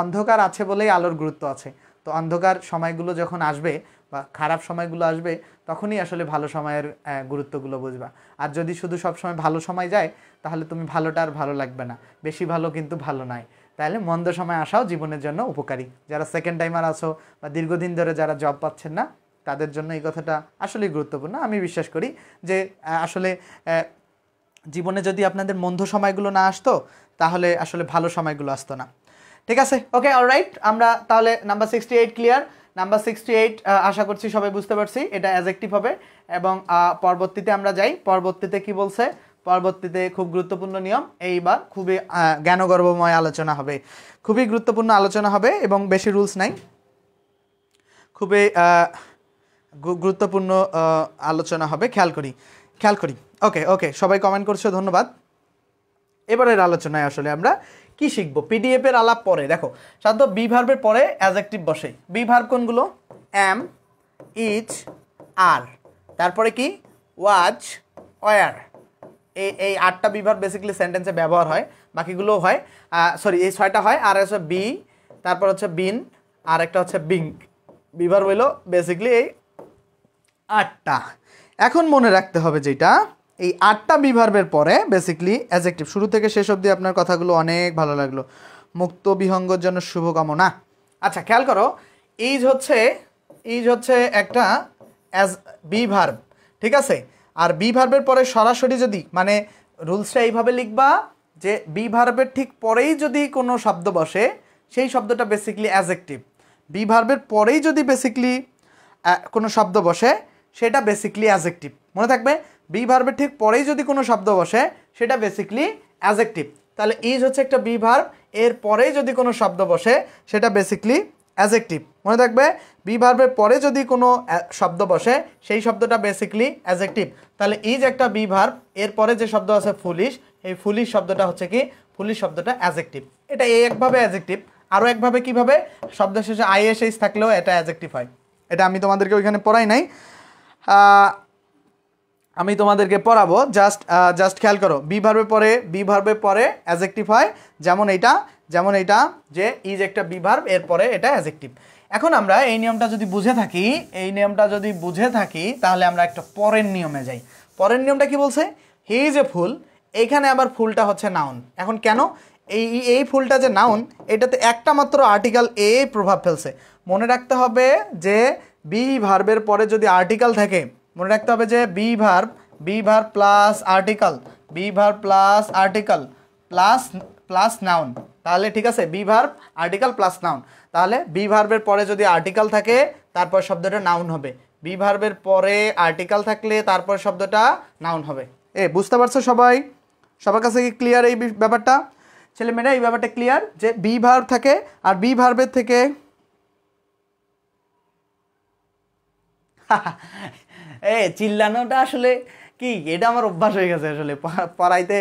অন্ধকার আছে বলেই আলোর গুরুত্ব আছে। তো অন্ধকার সময়গুলো যখন আসবে বা খারাপ সময়গুলো আসবে, তখনই আসলে ভালো সময়ের গুরুত্বগুলো বুঝবা। আর যদি শুধু সবসময় ভালো সময় যায়, তাহলে তুমি ভালোটা আর ভালো লাগবে না। বেশি ভালো কিন্তু ভালো নয়। তাহলে মন্দ সময় আসাও জীবনের জন্য উপকারী। যারা সেকেন্ড টাইমার আছো বা দীর্ঘদিন ধরে যারা জব পাচ্ছেন না, তাদের জন্য এই কথাটা আসলেই গুরুত্বপূর্ণ। আমি বিশ্বাস করি যে আসলে জীবনে যদি আপনাদের মন্দ সময়গুলো না আসতো, তাহলে আসলে ভালো সময়গুলো আসতো না, ঠিক আছে? ওকে, অলরাইট। আমরা তাহলে নাম্বার 68 ক্লিয়ার। নাম্বার 68 আশা করছি সবাই বুঝতে পারছি, এটা অ্যাডজেক্টিভ হবে। এবং পরবর্তীতে আমরা যাই। পরবর্তীতে কি বলছে? পরবর্তীতে খুব গুরুত্বপূর্ণ নিয়ম, এইবার খুবই জ্ঞানগর্ভময় আলোচনা হবে, খুবই গুরুত্বপূর্ণ আলোচনা হবে এবং বেশি রুলস নাই, খুবই গুরুত্বপূর্ণ আলোচনা হবে। খেয়াল করি। ওকে, সবাই কমেন্ট করছো, ধন্যবাদ। এবারের আলোচনায় আসলে আমরা কি শিখবো? পিডিএফ এর আলাপ পরে দেখো, সাধারণত বি ভার্বের পরে অ্যাডজেক্টিভ বসে। বি ভার্ব কোনগুলো? অ্যাম, ইজ, আর, তারপরে কি? ওয়াজ, ওয়ার। এই 8টা বি ভার্ব বেসিক্যালি সেন্টেন্সে ব্যবহার হয়। বাকিগুলোও হয়, সরি এই 6টা হয়। আর হচ্ছে বি, তারপর হচ্ছে বিন, আর একটা হচ্ছে বিং। বি ভার্ব হইলো বেসিক্যালি এই 8টা। এখন মনে রাখতে হবে যেটা, এই 8টা বি ভার্বের পরে বেসিক্যালি অ্যাডজেক্টিভ। শুরু থেকে শেষ অবধি আপনার কথাগুলো অনেক ভালো লাগলো। মুক্ত বিহঙ্গর জন্য শুভকামনা। আচ্ছা খেয়াল করো, ইজ হচ্ছে একটা বি ভার্ব, ঠিক আছে? আর বি ভার্বের পরে সরাসরি যদি, মানে রুলসটা এইভাবে লিখবা যে বি ভার্বের ঠিক পরেই যদি কোনো শব্দ বসে, সেই শব্দটা বেসিক্যালি অ্যাডজেক্টিভ। বি ভার্বের পরেই যদি বেসিকলি কোনো শব্দ বসে সেটা বেসিকলি অ্যাজেক্টিভ। মনে থাকবে, বি ভার্বের ঠিক পরেই যদি কোনো শব্দ বসে সেটা বেসিকলি অ্যাজেক্টিভ। তাহলে ইজ হচ্ছে একটা বি ভার্ব, এর পরেই যদি কোনো শব্দ বসে সেটা বেসিকলি অ্যাজেক্টিভ। মনে থাকবে, বি ভার্বের পরে যদি কোনো শব্দ বসে সেই শব্দটা বেসিকলি অ্যাজেক্টিভ। তাহলে ইজ একটা বি ভার্ব, এর পরে যে শব্দ আছে ফুলিশ, এই ফুলিশ শব্দটা হচ্ছে কি, ফুলিশ শব্দটা অ্যাজেক্টিভ। এটা একভাবে অ্যাজেক্টিভ। আরও একভাবে কিভাবে, শব্দের শেষে আইএসএইচ থাকলেও এটা অ্যাজেক্টিভ হয়। এটা আমি তোমাদেরকে ওইখানে পড়াই নাই, আমি তোমাদেরকে পড়াবো। জাস্ট খেয়াল করো, বি ভার্বের পরে অ্যাজেক্টিভ হয়, যেমন এইটা যে ইজ একটা বি ভার্ব, এর পরে এটা অ্যাজেক্টিভ। এখন আমরা এই নিয়মটা যদি বুঝে থাকি তাহলে আমরা একটা পরের নিয়মে যাই। পরের নিয়মটা কি বলছে, হি ইজ এ ফুল, এইখানে আবার ফুলটা হচ্ছে নাউন। এখন কেন এই ফুলটা যে নাউন, এটাতে একটা মাত্র আর্টিকেল এ প্রভাব ফেলছে। মনে রাখতে হবে যে বি ভার্বের পরে যদি আর্টিকেল থাকে, মনে রাখতে হবে যে be verb plus article plus noun. তাহলে ঠিক আছে, be verb article plus noun. তাহলে বি ভার্বের পরে যদি আর্টিকেল থাকে তারপর শব্দটা নাউন হবে, বি ভার্বের পরে আর্টিকেল থাকলে তারপর শব্দটা নাউন হবে। বুঝতে পারছো সবাই? সবার কাছে কি ক্লিয়ার এই ব্যাপারটা? ছেলেমেয়েরা এই ব্যাপারটা ক্লিয়ার যে বি ভার্ব থাকে, আর বি ভার্বের থেকে চিল্লানোটা আসলে কি, এটা আমার অভ্যাস হয়ে গেছে আসলে পড়াইতে।